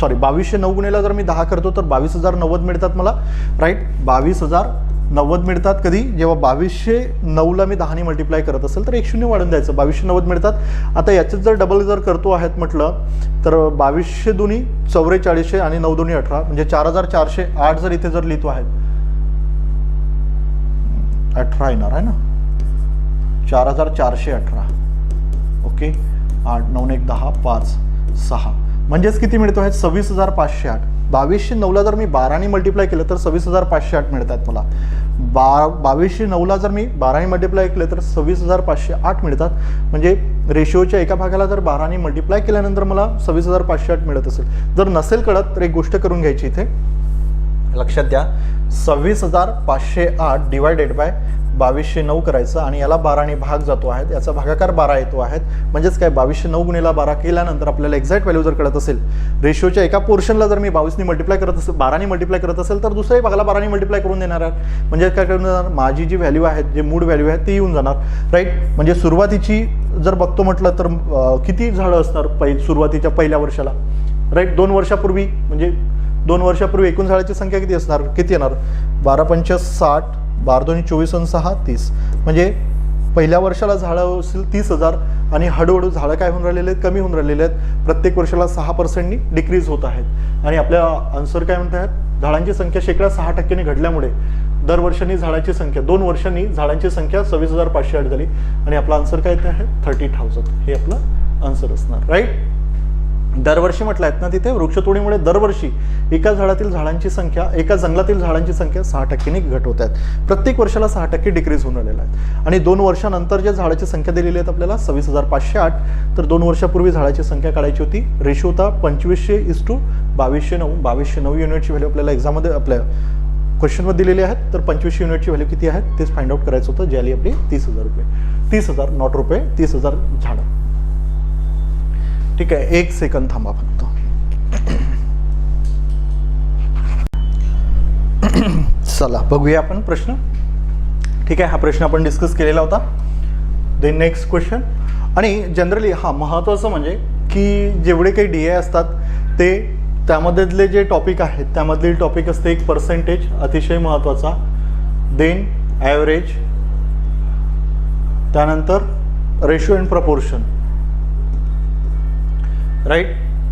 2209 गुणेला जर मी 10 करतो तर 22,090 मिळतात मला. राईट, 22,090 मिळतात. कधी, जेव्हा 2209ला मी 10ने मल्टिप्लाय करत असेल तर 1 शून्य वाढून द्यायचं, 2290 मिळतात. आता याच्यात जर डबल जर करतो आहेत म्हटलं तर 2200 दुनी 4400 आणि 9 दुनी 18 म्हणजे 4,408 जर इथे जर लिहितो आहे, 18 येणार आहे ना, 4,418. ओके, 8 9 1 10 5 6 म्हणजेच किती मिळतो आहे, 26,508. 2209ला जर मी 12ने मल्टिप्लाय केलं तर 26,508 मिळतात मला. 2209ला जर मी 12ने मल्टिप्लाय केलं तर 26,508 मिळतात. म्हणजे रेशिओच्या एका भागाला जर 12ने मल्टिप्लाय केल्यानंतर मला 26,508 मिळत असेल. जर नसेल कळत तर एक गोष्ट करून घ्यायची इथे लक्षात द्या, 26,508 डिवायडेड बाय 2209 करायचं आणि याला 12ने भाग जातो आहे, याचा भागाकार 12 येतो आहे. म्हणजेच काय, 2209 गुणिला 12 केल्यानंतर आपल्याला एक्झॅक्ट व्हॅल्यू जर कळत असेल, रेशिओच्या एका पोर्शनला जर मी 22ने मल्टिप्लाय करत असेल, 12ने मल्टिप्लाय करत असेल तर दुसऱ्याही भागाला 12ने मल्टिप्लाय करून देणार आहे. म्हणजे काय करणार, माझी जी व्हॅल्यू आहे, जे मूळ व्हॅल्यू आहे ती येऊन जाणार. राईट, म्हणजे सुरुवातीची जर बघतो म्हटलं तर किती झाडं असणार सुरुवातीच्या पहिल्या वर्षाला. राईट, 2 वर्षापूर्वी म्हणजे 2 वर्षापूर्वी एकूण झाडाची संख्या किती असणार, किती येणार, 12×5 60, 12×2 24 आणि 6 30. म्हणजे पहिल्या वर्षाला झाडं असेल 30,000 आणि हळूहळू झाडं काय होऊन राहिलेले आहेत, कमी होऊन राहिलेले आहेत. प्रत्येक वर्षाला 6%नी डिक्रीज होत आहेत. आणि आपल्या आन्सर काय म्हणत आहेत, झाडांची संख्या 6% घडल्यामुळे दरवर्षांनी झाडाची संख्या 2 वर्षांनी झाडांची संख्या 26,508 झाली. आणि आपला आन्सर काय आहे, 30,000 हे आपलं आन्सर असणार. राईट, दरवर्षी म्हटलं आहेत ना तिथे, वृक्षतोडीमुळे दरवर्षी एका झाडातील झाडांची संख्या, एका जंगलातील झाडांची संख्या 6%नी घट होत आहेत. प्रत्येक वर्षाला 6% डिक्रीज होऊन राहिलेला आहे. आणि 2 वर्षानंतर जे झाडाची संख्या दिलेली आहेत आपल्याला 26,508. तर 2 वर्षापूर्वी झाडाची संख्या काढायची होती. रेशो होता 2500:2209. 2209 युनिटची व्हॅल्यू आपल्याला एक्झाममध्ये आपल्या क्वेश्चनमध्ये दिलेली आहेत. तर 2500 युनिटची व्हॅल्यू किती आहेत तेच फाइंड आउट करायचं होतं. जी आली आपली 30,000 रुपये. 30,000 नॉट रुपये, 30,000 झाडं. ठीक आहे, 1 सेकंद थांबा फक्त. चला बघूया आपण प्रश्न. ठीक आहे, हा प्रश्न आपण डिस्कस केलेला होता. Then next question. आणि जनरली हा महत्त्वाचं म्हणजे की जेवढे काही DI असतात ते त्यामधले जे टॉपिक आहेत त्यामधील टॉपिक असते एक पर्सेंटेज, अतिशय महत्त्वाचा. देन ॲव्हरेज, त्यानंतर ratio and proportion. Right,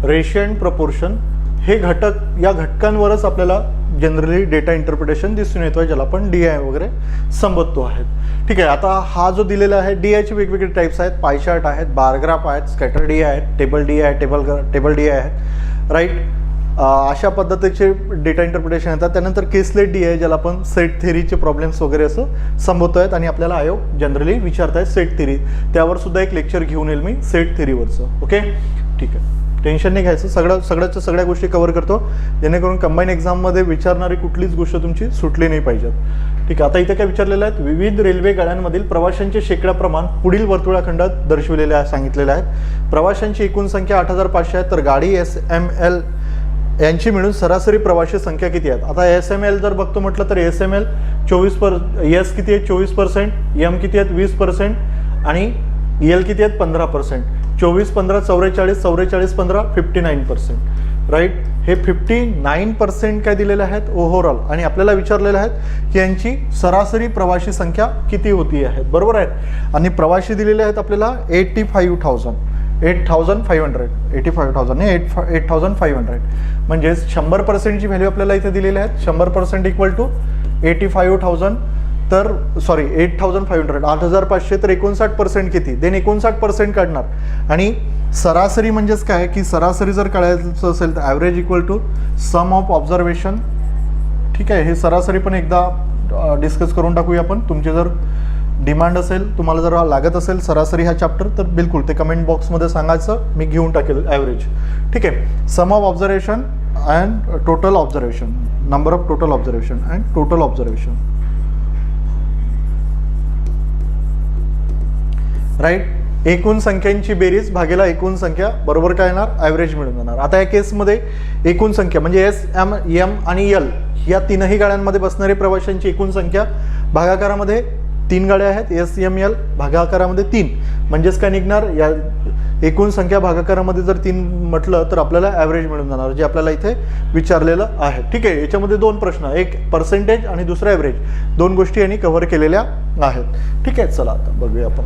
ratio and proportion हे घटक, या घटकांवरच आपल्याला जनरली डेटा इंटरप्रिटेशन दिसून येतो आहे, ज्याला आपण DI वगैरे संबोधतो आहेत. ठीक आहे, आता हा जो दिलेला आहे DIचे वेगवेगळे टाईप्स आहेत. पाय चार्ट आहेत, बारग्राफ आहेत, स्कॅटर DI आहेत, टेबल DI आहे, टेबल DI आहेत. राईट, अशा पद्धतीचे डेटा इंटरप्रिटेशन येतात. त्यानंतर केसलेट DI, ज्याला आपण सेट थेरीचे प्रॉब्लेम्स वगैरे असं संबोधतो आहेत. आणि आपल्याला आयोग जनरली विचारत आहे सेट थेरी, त्यावर सुद्धा एक लेक्चर घेऊन येईल मी सेट थेरीवरचं. ओके, ठीक आहे. टेन्शन नाही घ्यायचं, सगळ्याच्या सगळ्या गोष्टी कव्हर करतो, जेणेकरून कंबाईन एक्झाममध्ये विचारणारी कुठलीच गोष्ट तुमची सुटली नाही पाहिजेत. ठीक आहे, आता इथे काय विचारलेलं आहे, विविध रेल्वे गाड्यांमधील प्रवाशांचे शेकडा प्रमाण पुढील वर्तुळाखंडात दर्शविलेले सांगितलेले आहेत. प्रवाशांची एकूण संख्या 8500 आहे, तर गाडी SML यांची मिळून सरासरी प्रवासी संख्या किती आहेत. आता SML जर बघतो म्हटलं तर SML 24%, किती आहे 24%, M किती आहेत 20% आणि L किती आहेत 15%. 24, 15, 44, 44, 15, 59%. राईट, हे 59% काय दिलेले आहेत ओव्हरऑल, आणि आपल्याला विचारलेले आहेत की यांची सरासरी प्रवासी संख्या किती होती आहेत. बरोबर आहेत, आणि प्रवासी दिलेले आहेत आपल्याला 85,000 नाही 8,500. म्हणजे 100%ची व्हॅल्यू आपल्याला इथे दिलेली आहेत. 100% इक्वल टू 85,000, तर सॉरी 8,500, 8,500, तर 59% किती, देन 59% काढणार. आणि सरासरी म्हणजेच काय की सरासरी जर काढायचं असेल तर average equal to sum of observation. ठीक आहे, हे सरासरी पण एकदा डिस्कस करून टाकूया आपण. तुमचे जर डिमांड असेल, तुम्हाला जर लागत असेल सरासरी हा चॅप्टर, तर बिलकुल ते कमेंट बॉक्समध्ये सांगायचं, मी घेऊन टाकेल ॲव्हरेज. ठीक आहे, sum of observation and total observation, number of total observation and total observation. Right, एकूण संख्यांची बेरीज भागेला एकूण संख्या बरोबर काय येणार, ॲव्हरेज मिळून जाणार. आता या केसमध्ये एकूण संख्या म्हणजे SM, M आणि L या तीनही गाड्यांमध्ये बसणारे प्रवाशांची एकूण संख्या भागाकारामध्ये 3 गाड्या आहेत, SML भागाकारामध्ये 3, म्हणजेच काय निघणार, या एकूण संख्या भागाकारामध्ये जर 3 म्हटलं तर आपल्याला ॲव्हरेज मिळून जाणार, जे आपल्याला इथे विचारलेलं आहे. ठीक आहे, याच्यामध्ये 2 प्रश्न, एक पर्सेंटेज आणि दुसरा ॲव्हरेज, 2 गोष्टी यांनी कव्हर केलेल्या आहेत. ठीक आहे, चला आता बघूया आपण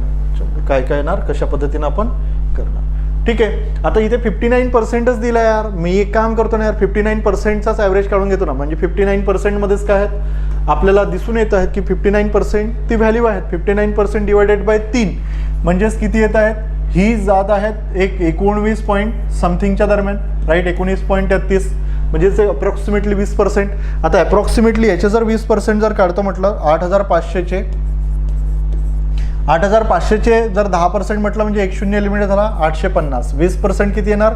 काय काय येणार, कशा पद्धतीनं आपण करणार. ठीक आहे, आता इथे 59%च दिला यार, मी एक काम करतो ना यार, 59%चाच ॲव्हरेज काढून घेतो ना, म्हणजे 59%मध्येच काय आहेत आपल्याला दिसून येत आहेत की 59% ती व्हॅल्यू आहेत. 59% डिवायडेड बाय 3 म्हणजेच किती येत आहेत, ही जात आहेत एक 19 पॉईंट समथिंगच्या दरम्यान. राईट, 19.33 म्हणजे अप्रॉक्सिमेटली 20%. आता अप्रॉक्सिमेटली याचे जर 20% जर काढतो म्हटलं, 8,500चे जर 10% म्हटलं म्हणजे 10 एलिमेंट झाला 850. 20% किती येणार,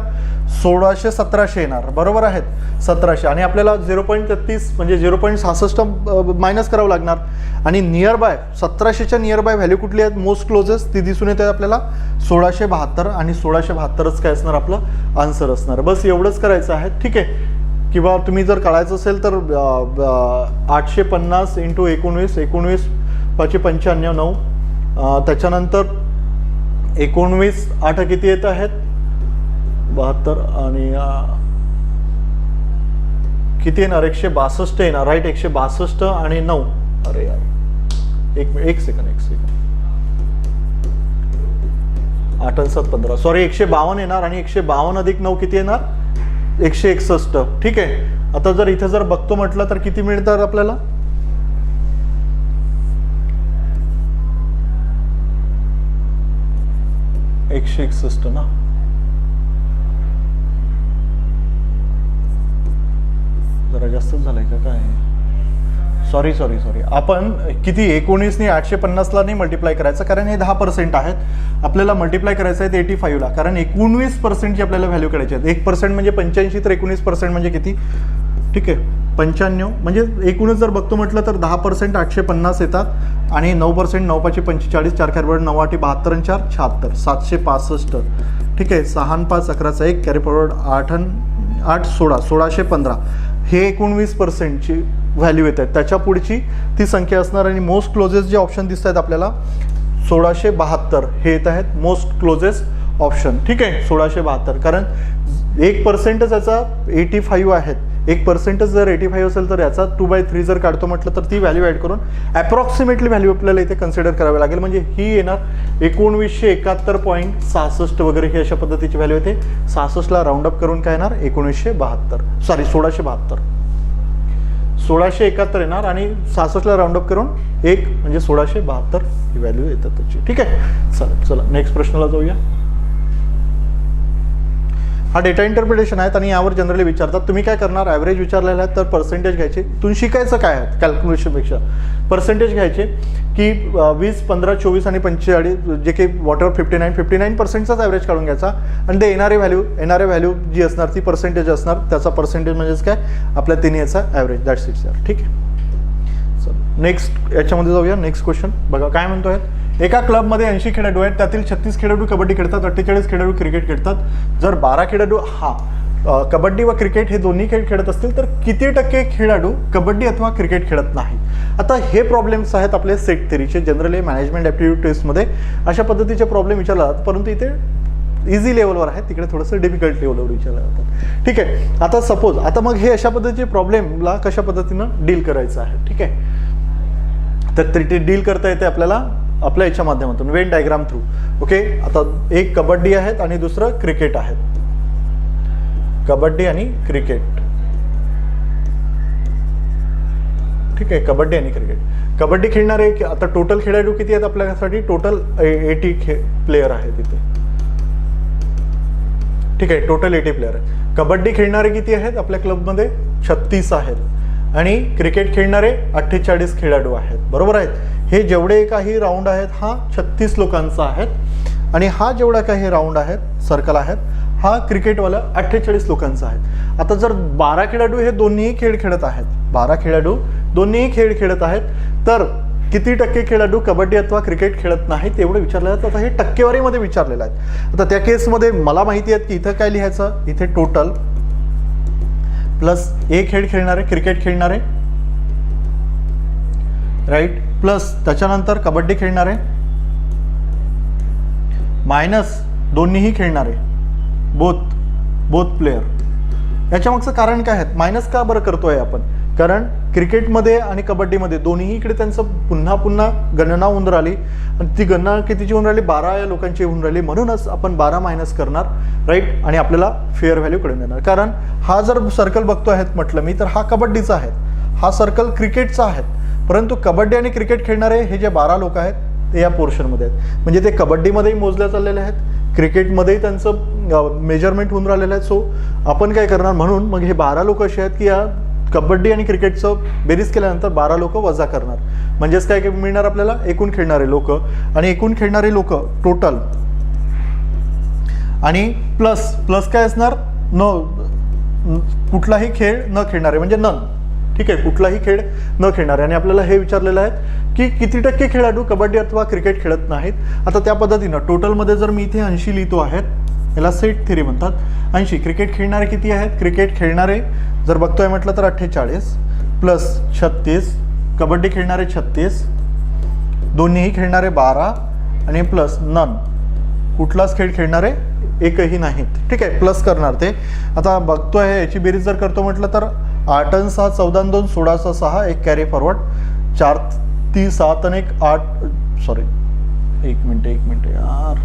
1600, 1700 येणार. बरोबर आहेत, 1700, आणि आपल्याला 0.33 म्हणजे 0.66 मायनस करावं लागणार. आणि नियर बाय 1700च्या नियर बाय व्हॅल्यू कुठली आहेत, मोस्ट क्लोजेस्ट, ती दिसून येते आपल्याला 1672, आणि 1672च काय असणार आपलं आन्सर असणार. बस एवढंच करायचं आहे. ठीक आहे, किंवा तुम्ही जर काढायचं असेल तर 850 इंटू 19, 19 5 95 9, त्याच्यानंतर 19 8 किती येत आहेत 72, आणि किती येणार 162 येणार. राईट, 162 आणि 9, अरे यार एक सेकंड 8 आणि 7 15, सॉरी 152 येणार, आणि 152 अधिक 9 किती येणार 161. ठीक आहे, आता जर इथे जर बघतो म्हटलं तर किती मिळतात आपल्याला, 161 ना, जरा जास्तच झालंय का काय, सॉरी आपण किती 19 ने 850ला नाही मल्टिप्लाय करायचं, कारण हे 10% आहेत, आपल्याला मल्टिप्लाय करायचं आहे 85ला, कारण 19%ची आपल्याला व्हॅल्यू काढायची आहे. 1% म्हणजे 85, तर 19% म्हणजे किती. ठीक आहे, 95 म्हणजे एकूणच जर बघतो म्हटलं तर 10% 850 येतात, आणि 9% 9 5 45, 4 4 9 8 72 आणि 4 76, 765. ठीक आहे, 6 आणि 5 11चा 1 कॅरी फॉरवर्ड 8 आणि 8 16, 1615. हे 19%ची व्हॅल्यू येत आहेत. त्याच्या पुढची ती संख्या असणार, आणि मोस्ट क्लोजेस्ट जे ऑप्शन दिसत आहेत आपल्याला 1672 हे येत आहेत मोस्ट क्लोजेस्ट ऑप्शन. ठीक आहे, 1672, कारण 1%च याचा 85 आहेत. 1% जर 85 असेल तर याचा 2/3 जर काढतो म्हटलं तर ती व्हॅल्यू ॲड करून ॲप्रॉक्सिमेटली व्हॅल्यू आपल्याला इथे कन्सिडर करावी लागेल. म्हणजे ही येणार 1971.66 वगैरे ही अशा पद्धतीची व्हॅल्यू येते. 66ला राऊंड अप करून काय येणार 1672 1671 येणार, आणि 66ला राऊंड अप करून 1 म्हणजे 1672 ही व्हॅल्यू येतात त्याची. ठीक आहे, चला नेक्स्ट प्रश्नाला जाऊया. हा डेटा इंटरप्रिटेशन आहेत आणि यावर जनरली विचारतात. तुम्ही काय करणार, ॲव्हरेज विचारलेला आहे तर पर्सेंटेज घ्यायचे. इथून शिकायचं काय आहे कॅल्क्युलेशनपेक्षा, पर्सेंटेज घ्यायचे की 20, 15, 24 आणि 45 जे काही वॉटएव्हर 59% ॲव्हरेज काढून घ्यायचा आणि ते येणारे व्हॅल्यू जी असणार ती पर्सेंटेज असणार. त्याचा पर्सेंटेज म्हणजेच काय आपल्या तिन्ही याचा ॲव्हरेज. That's it sir. ठीक आहे. नेक्स्ट याच्यामध्ये जाऊया. नेक्स्ट क्वेश्चन बघा काय म्हणतोय. एका क्लबमध्ये 80 खेळाडू आहेत, त्यातील 36 खेळाडू कबड्डी खेळतात, 48 खेळाडू क्रिकेट खेळतात. जर 12 खेळाडू कबड्डी व क्रिकेट हे दोन्ही खेळ खेळत असतील तर किती टक्के खेळाडू कबड्डी अथवा क्रिकेट खेळत नाही. आता हे प्रॉब्लेम्स आहेत आपले सेट थेरीचे. जनरली मॅनेजमेंट ॲप्टिट्यूड टेस्टमध्ये अशा पद्धतीचे प्रॉब्लेम विचारले जातात, परंतु इथे इझी लेवलवर आहे, तिकडे थोडंसं डिफिकल्ट लेवलवर विचारलं जातात. ठीक आहे. आता सपोज आता मग हे अशा पद्धतीचे प्रॉब्लेमला कशा पद्धतीनं डील करायचं आहे. ठीक आहे. तर ते डील करता येते आपल्याला आपल्या याच्या माध्यमातून वेन डायग्राम थ्रू. ओके. आता एक कबड्डी आहेत आणि दुसरं क्रिकेट आहेत. कबड्डी आणि क्रिकेट. ठीक आहे. कबड्डी आणि क्रिकेट. कबड्डी खेळणारे आता टोटल खेळाडू किती आहेत आपल्यासाठी, टोटल 80 प्लेयर आहेत इथे. ठीक आहे. टोटल 80 प्लेयर आहेत. कबड्डी खेळणारे किती आहेत आपल्या क्लबमध्ये, 36 आहेत आणि क्रिकेट खेळणारे 48 खेळाडू आहेत. बरोबर आहेत. हे जेवढे काही राऊंड आहेत हा 36 लोकांचा आहेत आणि हा जेवढा काही राऊंड आहेत सर्कल आहेत हा क्रिकेटवाला 48 लोकांचा आहे. आता जर 12 खेळाडू हे दोन्हीही खेळ खेळत आहेत, 12 खेळाडू दोन्हीही खेळ खेळत आहेत, तर किती टक्के खेळाडू कबड्डी अथवा क्रिकेट खेळत नाहीत एवढं विचारलं जातं. आता हे टक्केवारीमध्ये विचारलेलं आहे. आता त्या केसमध्ये मला माहिती आहे की इथं काय लिहायचं, इथे टोटल प्लस एक खेळ खेळणारे क्रिकेट खेळणारे, राईट, प्लस त्याच्यानंतर कबड्डी खेळणारे मायनस दोन्हीही खेळणारे बोथ प्लेयर. याच्या मागचं कारण काय आहे, मायनस का बरं करतोय आपण, कारण क्रिकेटमध्ये आणि कबड्डीमध्ये दोन्ही इकडे त्यांचं पुन्हा गणना होऊन राहिली आणि ती गणना कितीची होऊन राहिली, 12 या लोकांची होऊन राहिली. म्हणूनच आपण 12 मायनस करणार, राईट, आणि आपल्याला फेअर व्हॅल्यू कळून येणार. कारण हा जर सर्कल बघतो आहेत म्हटलं मी तर हा कबड्डीचा आहे, हा सर्कल क्रिकेटचा आहे, परंतु कबड्डी आणि क्रिकेट खेळणारे हे जे 12 लोक आहेत ते या पोर्शनमध्ये आहेत. म्हणजे ते कबड्डीमध्येही मोजल्या चाललेले आहेत, क्रिकेटमध्येही त्यांचं मेजरमेंट होऊन राहिलेलं आहे. सो आपण काय करणार, म्हणून मग हे 12 लोक असे आहेत की या कबड्डी आणि क्रिकेटचं बेरीज केल्यानंतर 12 लोक वजा करणार. म्हणजेच काय मिळणार आपल्याला, एकूण खेळणारे लोक आणि एकूण खेळणारे लोक टोटल आणि प्लस काय असणार, कुठलाही खेळ न खेळणारे म्हणजे नन. ठीक आहे. कुठलाही खेळ न खेळणारे. आणि आपल्याला हे विचारलेलं आहे की किती टक्के खेळाडू कबड्डी अथवा क्रिकेट खेळत नाहीत. आता त्या पद्धतीनं टोटलमध्ये जर मी इथे 80 लिहितो आहेत, याला सेट थेरी म्हणतात. 80 क्रिकेट खेळणारे किती आहेत, क्रिकेट खेळणारे जर बघतोय म्हटलं तर 48 प्लस 36, कबड्डी खेळणारे 36, दोन्हीही खेळणारे 12 आणि प्लस नन, कुठलाच खेळ खेळणारे एकही नाहीत. ठीक आहे. प्लस करणार ते. आता बघतोय याची बेरीज जर करतो म्हटलं तर 8 आणि 6 14 आणि 2 16 6, एक कॅरी फॉरवर्ड, 4 3 7 आणि 1 8, सॉरी एक मिनिट यार,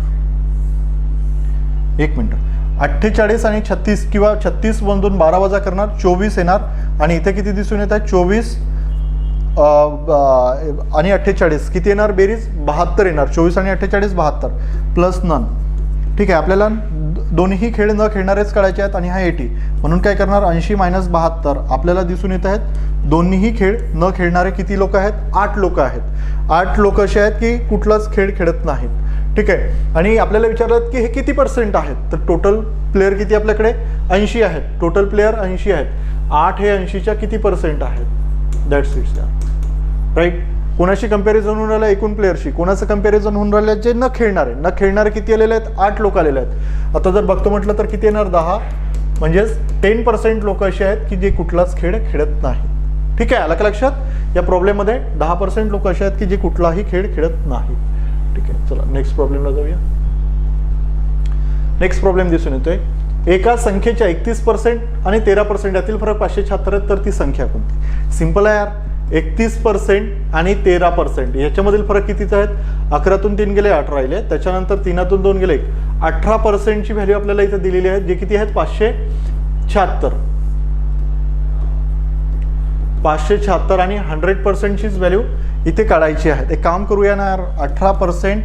48 आणि 36 किंवा 36 मधून 12 वजा करणार 24 येणार. आणि इथे किती दिसून येत आहे, 24 आणि 48 किती येणार बेरीज, 72 येणार. 24 आणि 48 72 प्लस नन. ठीक आहे. आपल्याला दोन्ही खेळ न खेळणारेच काढायचे आहेत आणि हा 80, म्हणून काय करणार, 80 मायनस 72 आपल्याला दिसून येत आहेत दोन्हीही खेळ न खेळणारे किती लोक आहेत, 8 लोक आहेत. 8 लोक असे आहेत की कुठलाच खेळ खेळत नाहीत. ठीक आहे. आणि आपल्याला विचारलं की हे किती पर्सेंट आहेत, तर टोटल प्लेयर किती आपल्याकडे 80 आहेत. टोटल प्लेयर 80 आहेत. 8 हे 80च्या किती पर्सेंट आहेत, दॅट्स इट, राईट. कोणाशी कंपॅरिझन होऊन राहिलं, एकूण प्लेयरशी. कोणाचं कंपॅरिझन होऊन राहिलं, जे न खेळणारे किती आलेले आहेत, 8 लोक आलेले आहेत. आता जर बघतो म्हटलं तर किती येणार, 10, म्हणजेच 10% लोक असे आहेत की जे कुठलाच खेळ खेळत नाही. ठीक आहे. आलं का लक्षात. या प्रॉब्लेममध्ये 10% लोक असे आहेत की जे कुठलाही खेळ खेळत नाही. ठीक आहे. चला नेक्स्ट प्रॉब्लेमला जाऊया. नेक्स्ट प्रॉब्लेम दिसून येतोय, एका संख्येच्या 31% आणि 13% यातील फरक 576 आहे, तर ती संख्या कोणती. सिंपल आहे यार. 31% आणि 13% याच्यामधील फरक कितीच आहेत, 11तून 3 गेले 8 राहिले, त्याच्यानंतर 3तून 2 गेले 18%ची व्हॅल्यू आपल्याला इथे दिलेली आहे, जे किती आहेत 576 आणि 100%चीच व्हॅल्यू इथे काढायची आहे. एक काम करूया ना यार, 18%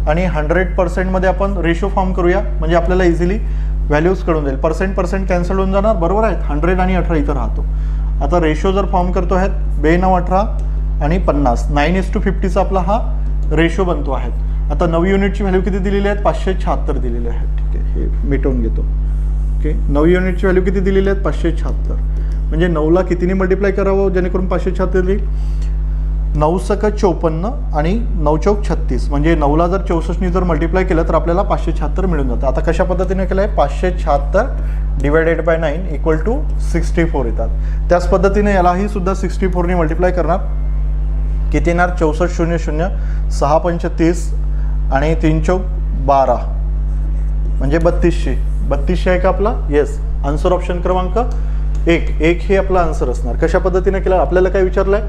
आणि 100% मध्ये आपण रेशो फॉर्म करूया, म्हणजे आपल्याला इझिली व्हॅल्यूज कळून जाईल. पर्सेंट कॅन्सल होऊन जाणार, बरोबर आहेत. 100 आणि 18 इथं राहतो. आता रेशो जर फॉर्म करतो आहे 9218 आणि 50, 9:50चा आपला हा रेशो बनतो आहे. आता 9 युनिटची व्हॅल्यू किती दिलेली आहेत? 576 दिलेली आहे. ठीक आहे, हे मिटवून घेतो. ओके, 9 युनिटची व्हॅल्यू किती दिलेली आहेत? 576. म्हणजे 9ला कितीने मल्टिप्लाय करावं जेणेकरून 576 दिली? 9 × 54 आणि 9 × 36, म्हणजे 9ला जर 64नी जर मल्टिप्लाय केलं तर आपल्याला 576 मिळून जातं. आता कशा पद्धतीने केलं आहे? 576 डिवायडेड बाय 9 इक्वल टू 64 येतात. त्याच पद्धतीने यालाही सुद्धा 64ने मल्टिप्लाय करणार. किती येणार? 64 0 0 6 5 30 आणि 3 4 12 म्हणजे 3200 आहे का आपला? येस. आन्सर ऑप्शन क्रमांक 1 हे आपला आन्सर असणार. कशा पद्धतीने केलं? आपल्याला काय विचारलंय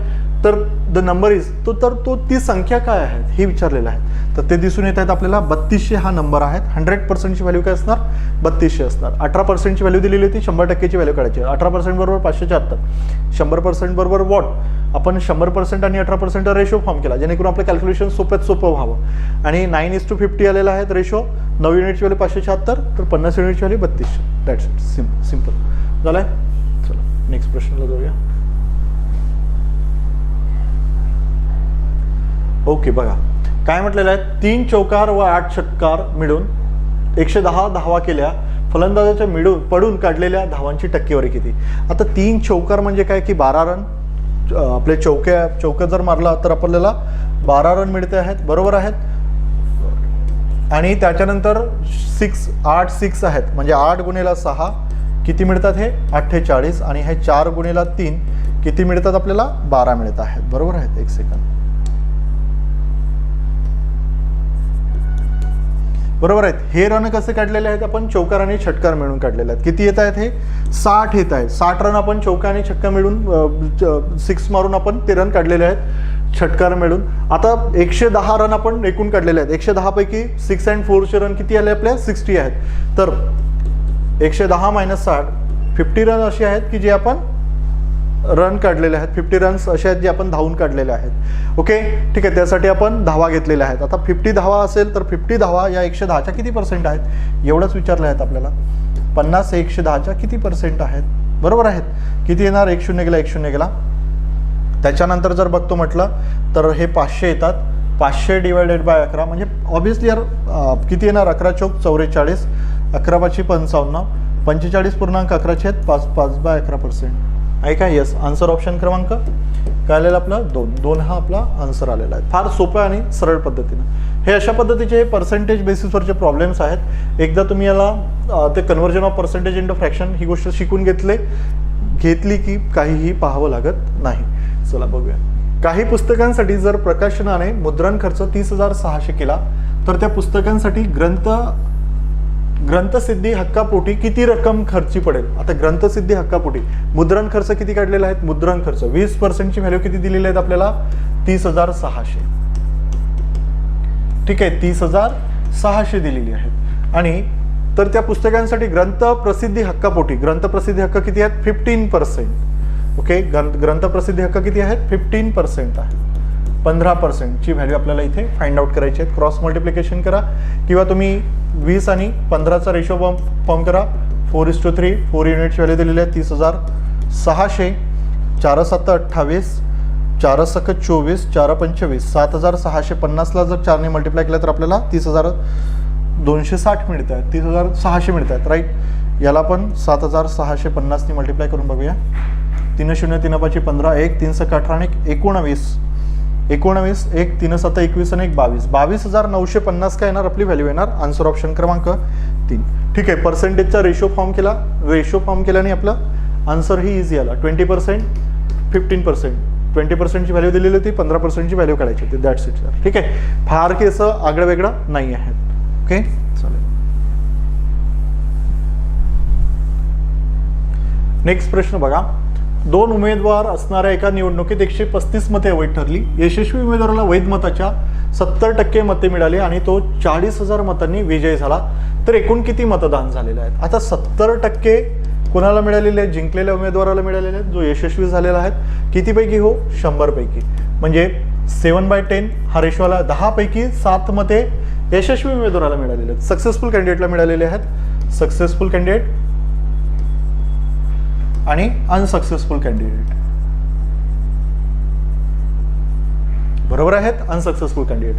तर द नंबर इज, तो ती संख्या काय आहे हे विचारलेलं आहे. तर ते दिसून येत आहेत आपल्याला. 3200 हा नंबर आहे. 100%ची व्हॅल्यू काय असणार? 3200 असणार. 18%ची व्हॅल्यू दिलेली होती, 100%ची व्हॅल्यू काढायची. 18% बरोबर 576, 100% बरोबर वॉट. आपण 100% आणि 18% रेशो फॉर्म केला जेणेकरून आपलं कॅल्क्युलेशन सोपं व्हावं. आणि 9:50 आलेला आहे रेशो. 9 युनिटची व्हॅल्यू 576, तर 50 युनिटची व्हॅल्यू 3200. That's it. सिम्पल झालंय. चला नेक्स्ट प्रश्नाला जाऊया. ओके, बघा काय म्हटलेलं आहे? 3 चौकार व 8 षटकार मिळून 110 धावा केल्या, फलंदाजाच्या पडून काढलेल्या धावांची टक्केवारी किती? आता 3 चौकार म्हणजे काय की 12 रन. आपले चौक्या जर मारला तर आपल्याला 12 रन मिळते आहेत, बरोबर आहेत. आणि त्याच्यानंतर 8 6 आहेत, म्हणजे 8 × 6 किती मिळतात? हे 48. आणि हे 4 × 3 किती मिळतात आपल्याला? 12 मिळत आहेत, बरोबर आहेत. एक सेकंड, बरोबर आहेत. हे रन कसे काढलेले आहेत? आपण चौकार आणि षटकार मिळून काढलेले आहेत. किती येत आहेत? हे 60 येत आहेत. 60 रन आपण चौका आणि छक्का मिळून 6 मारून आपण ते रन काढलेले आहेत षटकार मिळून. आता 110 रन आपण एकूण काढलेले आहेत. 110 पैकी 6 and 4चे रन किती आले आपल्या? 60 आहेत. तर 110 - 60, 50 रन असे आहेत की जे आपण रन काढलेले आहेत. 50 रन्स असे आहेत जे आपण धावून काढलेले आहेत. ओके, ठीक आहे. त्यासाठी आपण धावा घेतलेल्या आहेत. आता 50 धावा असेल तर 50 धावा या 110च्या किती % आहेत? एवढंच विचारलं आहेत आपल्याला. 50 110च्या किती % आहेत? बरोबर आहेत. किती येणार? 1 0 गेला, 1 0 गेला. त्याच्यानंतर जर बघतो म्हटलं तर हे 500 येतात. 500 डिवायडेड बाय 11 म्हणजे ऑब्व्हियसली यार किती येणार? 11 चौक 44, 11 5 55, 45.11 आहेत. 5/11% आहे का? येस. आन्सर ऑप्शन क्रमांक काय आलेला आपला? 2 हा आपला आन्सर आलेला आहे. फार सोप्या आणि सरळ पद्धतीनं. हे अशा पद्धतीचे पर्सेंटेज बेसिसवरचे प्रॉब्लेम्स आहेत. एकदा तुम्ही याला ते conversion of percentage into fraction ही गोष्ट शिकून घेतली की काहीही पाहावं लागत नाही. चला बघूया. काही पुस्तकांसाठी जर प्रकाशनाने मुद्रण खर्च 30,600 केला तर त्या पुस्तकांसाठी ग्रंथसिद्धी हक्कापोटी किती रक्कम खर्ची पडेल? आता ग्रंथसिद्धी हक्कापोटी मुद्रण खर्च किती काढलेला आहे? मुद्रण खर्च 20%ची व्हॅल्यू किती दिलेली आहेत आपल्याला? 30,600. ठीक आहे, 30,600 दिलेली आहेत. आणि तर त्या पुस्तकांसाठी ग्रंथ प्रसिद्धी हक्कापोटी ग्रंथ प्रसिद्धी हक्क किती आहेत? 15%. ओके, ग्रंथ प्रसिद्धी हक्क किती आहेत? 15% आहे. 15%ची व्हॅल्यू आपल्याला इथे फाइंड आउट करायची आहे. क्रॉस मल्टिप्लिकेशन करा किंवा तुम्ही 20 आणि 15चा रेशो फॉर्म करा. 4:3, 4 युनिटची व्हॅल्यू दिलेली आहे 30,600. 4 7 28, 4 6 24, 4 25, 7,650ला जर 4ने मल्टिप्लाय केलं तर आपल्याला 30,260 मिळत आहेत. 30,600 मिळत आहेत, राईट. याला पण 7,650ने मल्टिप्लाय करून बघूया. 3 0 3 5 15, 1 3 6 18 आणि 19, 1 3 7 21 आणि 1 22, 22,950 काय येणार आपली व्हॅल्यू येणार? आन्सर ऑप्शन क्रमांक 3. ठीक आहे. पर्सेंटेजचा रेशो फॉर्म केल्याने आपलं आन्सर ही इझी आला. 20%, 15%. 20%ची व्हॅल्यू दिलेली होती, 15%ची व्हॅल्यू काढायची होती. That's it. ठीक आहे. फार की असं आगळं वेगळं नाही आहे. ओके, चालेल. नेक्स्ट प्रश्न बघा. 2 उमेदवार असणाऱ्या एका निवडणुकीत 135 मते अवैध ठरली. यशस्वी उमेदवाराला वैध मताच्या 70% मते मिळाली आणि तो 40,000 मतांनी विजयी झाला. तर एकूण किती मतदान झालेले आहेत? आता 70% कोणाला मिळालेले आहेत? जिंकलेल्या उमेदवाराला मिळालेले आहेत, जो यशस्वी झालेला आहे. किती पैकी हो? 100 पैकी. म्हणजे 7/10 हा रेशो आला. 10 पैकी 7 मते यशस्वी उमेदवाराला मिळालेले आहेत, सक्सेसफुल कॅन्डिडेटला मिळालेले आहेत. सक्सेसफुल कॅन्डिडेट आणि अनसक्सेसफुल कॅन्डिडेट. बरोबर आहेत. अनसक्सेसफुल कॅन्डिडेट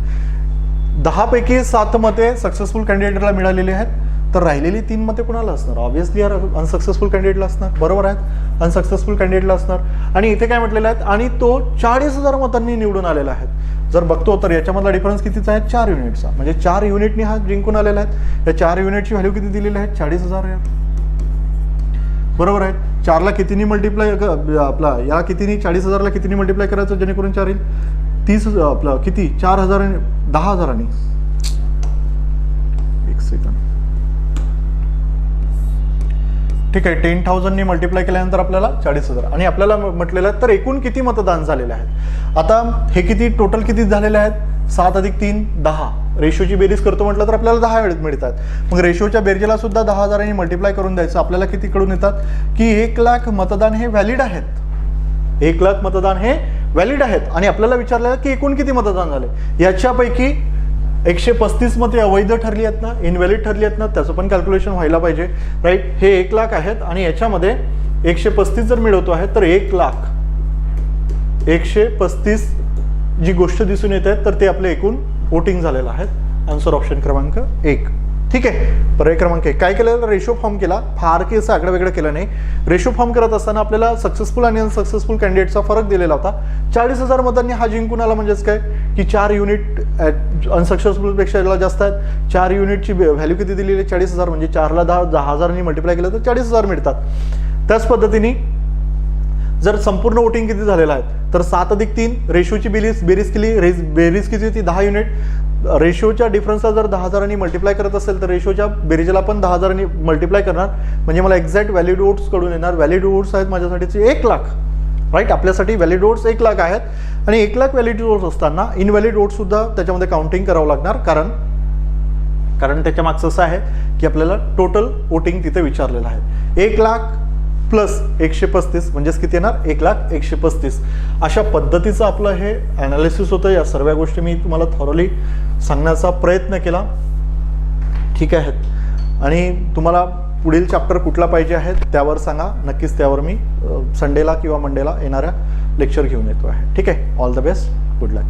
10 पैकी 7 मते सक्सेसफुल कॅन्डिडेटला मिळालेली आहेत, तर राहिलेली 3 मते कोणाला असणार? ऑब्व्हियसली यार अनसक्सेसफुल कॅन्डिडेटला असणार. बरोबर आहेत. अनसक्सेसफुल कॅन्डिडेटला असणार. आणि इथे काय म्हटलेलं आहे, आणि तो 40,000 मतांनी निवडून आलेला आहे. जर बघतो तर याच्यामधला डिफरन्स कितीचा आहे? 4 युनिटचा. म्हणजे 4 युनिटनी हा जिंकून आलेला आहे. या 4 युनिटची व्हॅल्यू किती दिलेली आहे? 40,000 यार. बरोबर आहे. 4ला कितीनी मल्टिप्लाय आपला या कितीनी 40,000ला कितीनी मल्टिप्लाय करायचं जेणेकरून 4 येईल? 30 आपलं किती? 4,000 आणि 10,000. एक सेकंड. ठीक आहे. 10,000नी मल्टिप्लाय केल्यानंतर आपल्याला 40,000 आणि आपल्याला म्हटलेलं आहे तर एकूण किती मतदान झालेले आहेत. आता हे किती टोटल किती झालेले आहेत? 7 अधिक 3 10. रेशोची बेरीज करतो म्हटलं तर आपल्याला 10 मिळतात. मग रेशोच्या बेरजेला सुद्धा 10,000नी मल्टिप्लाय करून द्यायचं. आपल्याला किती कडून येतात की 1,00,000 मतदान हे व्हॅलिड आहेत. 1,00,000 मतदान हे व्हॅलिड आहेत. आणि आपल्याला विचारलं की एकूण किती मतदान झाले. याच्यापैकी 135 मते अवैध ठरली आहेत ना, इनव्हॅलिड ठरली आहेत ना, त्याचं पण कॅल्क्युलेशन व्हायला पाहिजे. राईट. हे 1,00,000 आहेत आणि याच्यामध्ये 135 जर मिळवतो आहे तर 1,135 जी गोष्ट दिसून येत आहे तर ते आपले एकूण वोटिंग झालेलं आहे. आन्सर ऑप्शन क्रमांक 1. ठीक आहे. पर्याय क्रमांक 1. काय केलं? रेशो फॉर्म केला. फार की असं आगळं वेगळं केलं नाही. रेशो फॉर्म करत असताना आपल्याला सक्सेसफुल आणि अनसक्सेसफुल कॅन्डिडेटचा फरक दिलेला होता. 40,000 मतांनी हा जिंकून आला. म्हणजेच काय की 4 युनिट अनसक्सेसफुलपेक्षा जास्त आहेत. 4 युनिटची व्हॅल्यू किती दिलेली आहे? 40,000. म्हणजे 4ला 10,000नी मल्टिप्लाय केलं तर 40,000 मिळतात. त्याच पद्धतीने जर संपूर्ण वोटिंग किती झालेलं आहे तर 7 अधिक 3 रेशोची बेरीज केली. बेरीज किती होती? 10 युनिट. रेशोच्या डिफरन्सला जर 10,000नी मल्टिप्लाय करत असेल तर रेशोच्या बेरीजला पण 10,000नी मल्टिप्लाय करणार. म्हणजे मला एक्झॅक्ट व्हॅलिड वोट्स कडून येणार. व्हॅलिड वोट्स आहेत माझ्यासाठीचे 1,00,000. राईट. आपल्यासाठी व्हॅलिड वोट्स 1,00,000 आहेत. आणि 1,00,000 व्हॅलिड वोट्स असताना इनव्हॅलिड वोट्स सुद्धा त्याच्यामध्ये काउंटिंग करावं लागणार. कारण त्याच्या मागचं असं आहे की आपल्याला टोटल वोटिंग तिथे विचारलेलं आहे. 1,00,000 प्लस 135 म्हणजेच किती येणार? 1,135. अशा पद्धतीचं आपलं हे ॲनालिसिस होतं. या सर्व गोष्टी मी तुम्हाला थॉरली सांगण्याचा प्रयत्न केला. ठीक आहे. आणि तुम्हाला पुढील चॅप्टर कुठला पाहिजे आहे त्यावर सांगा. नक्कीच त्यावर मी संडेला किंवा मंडेला येणाऱ्या लेक्चर घेऊन येतो आहे. ठीक आहे. All the best. Good luck.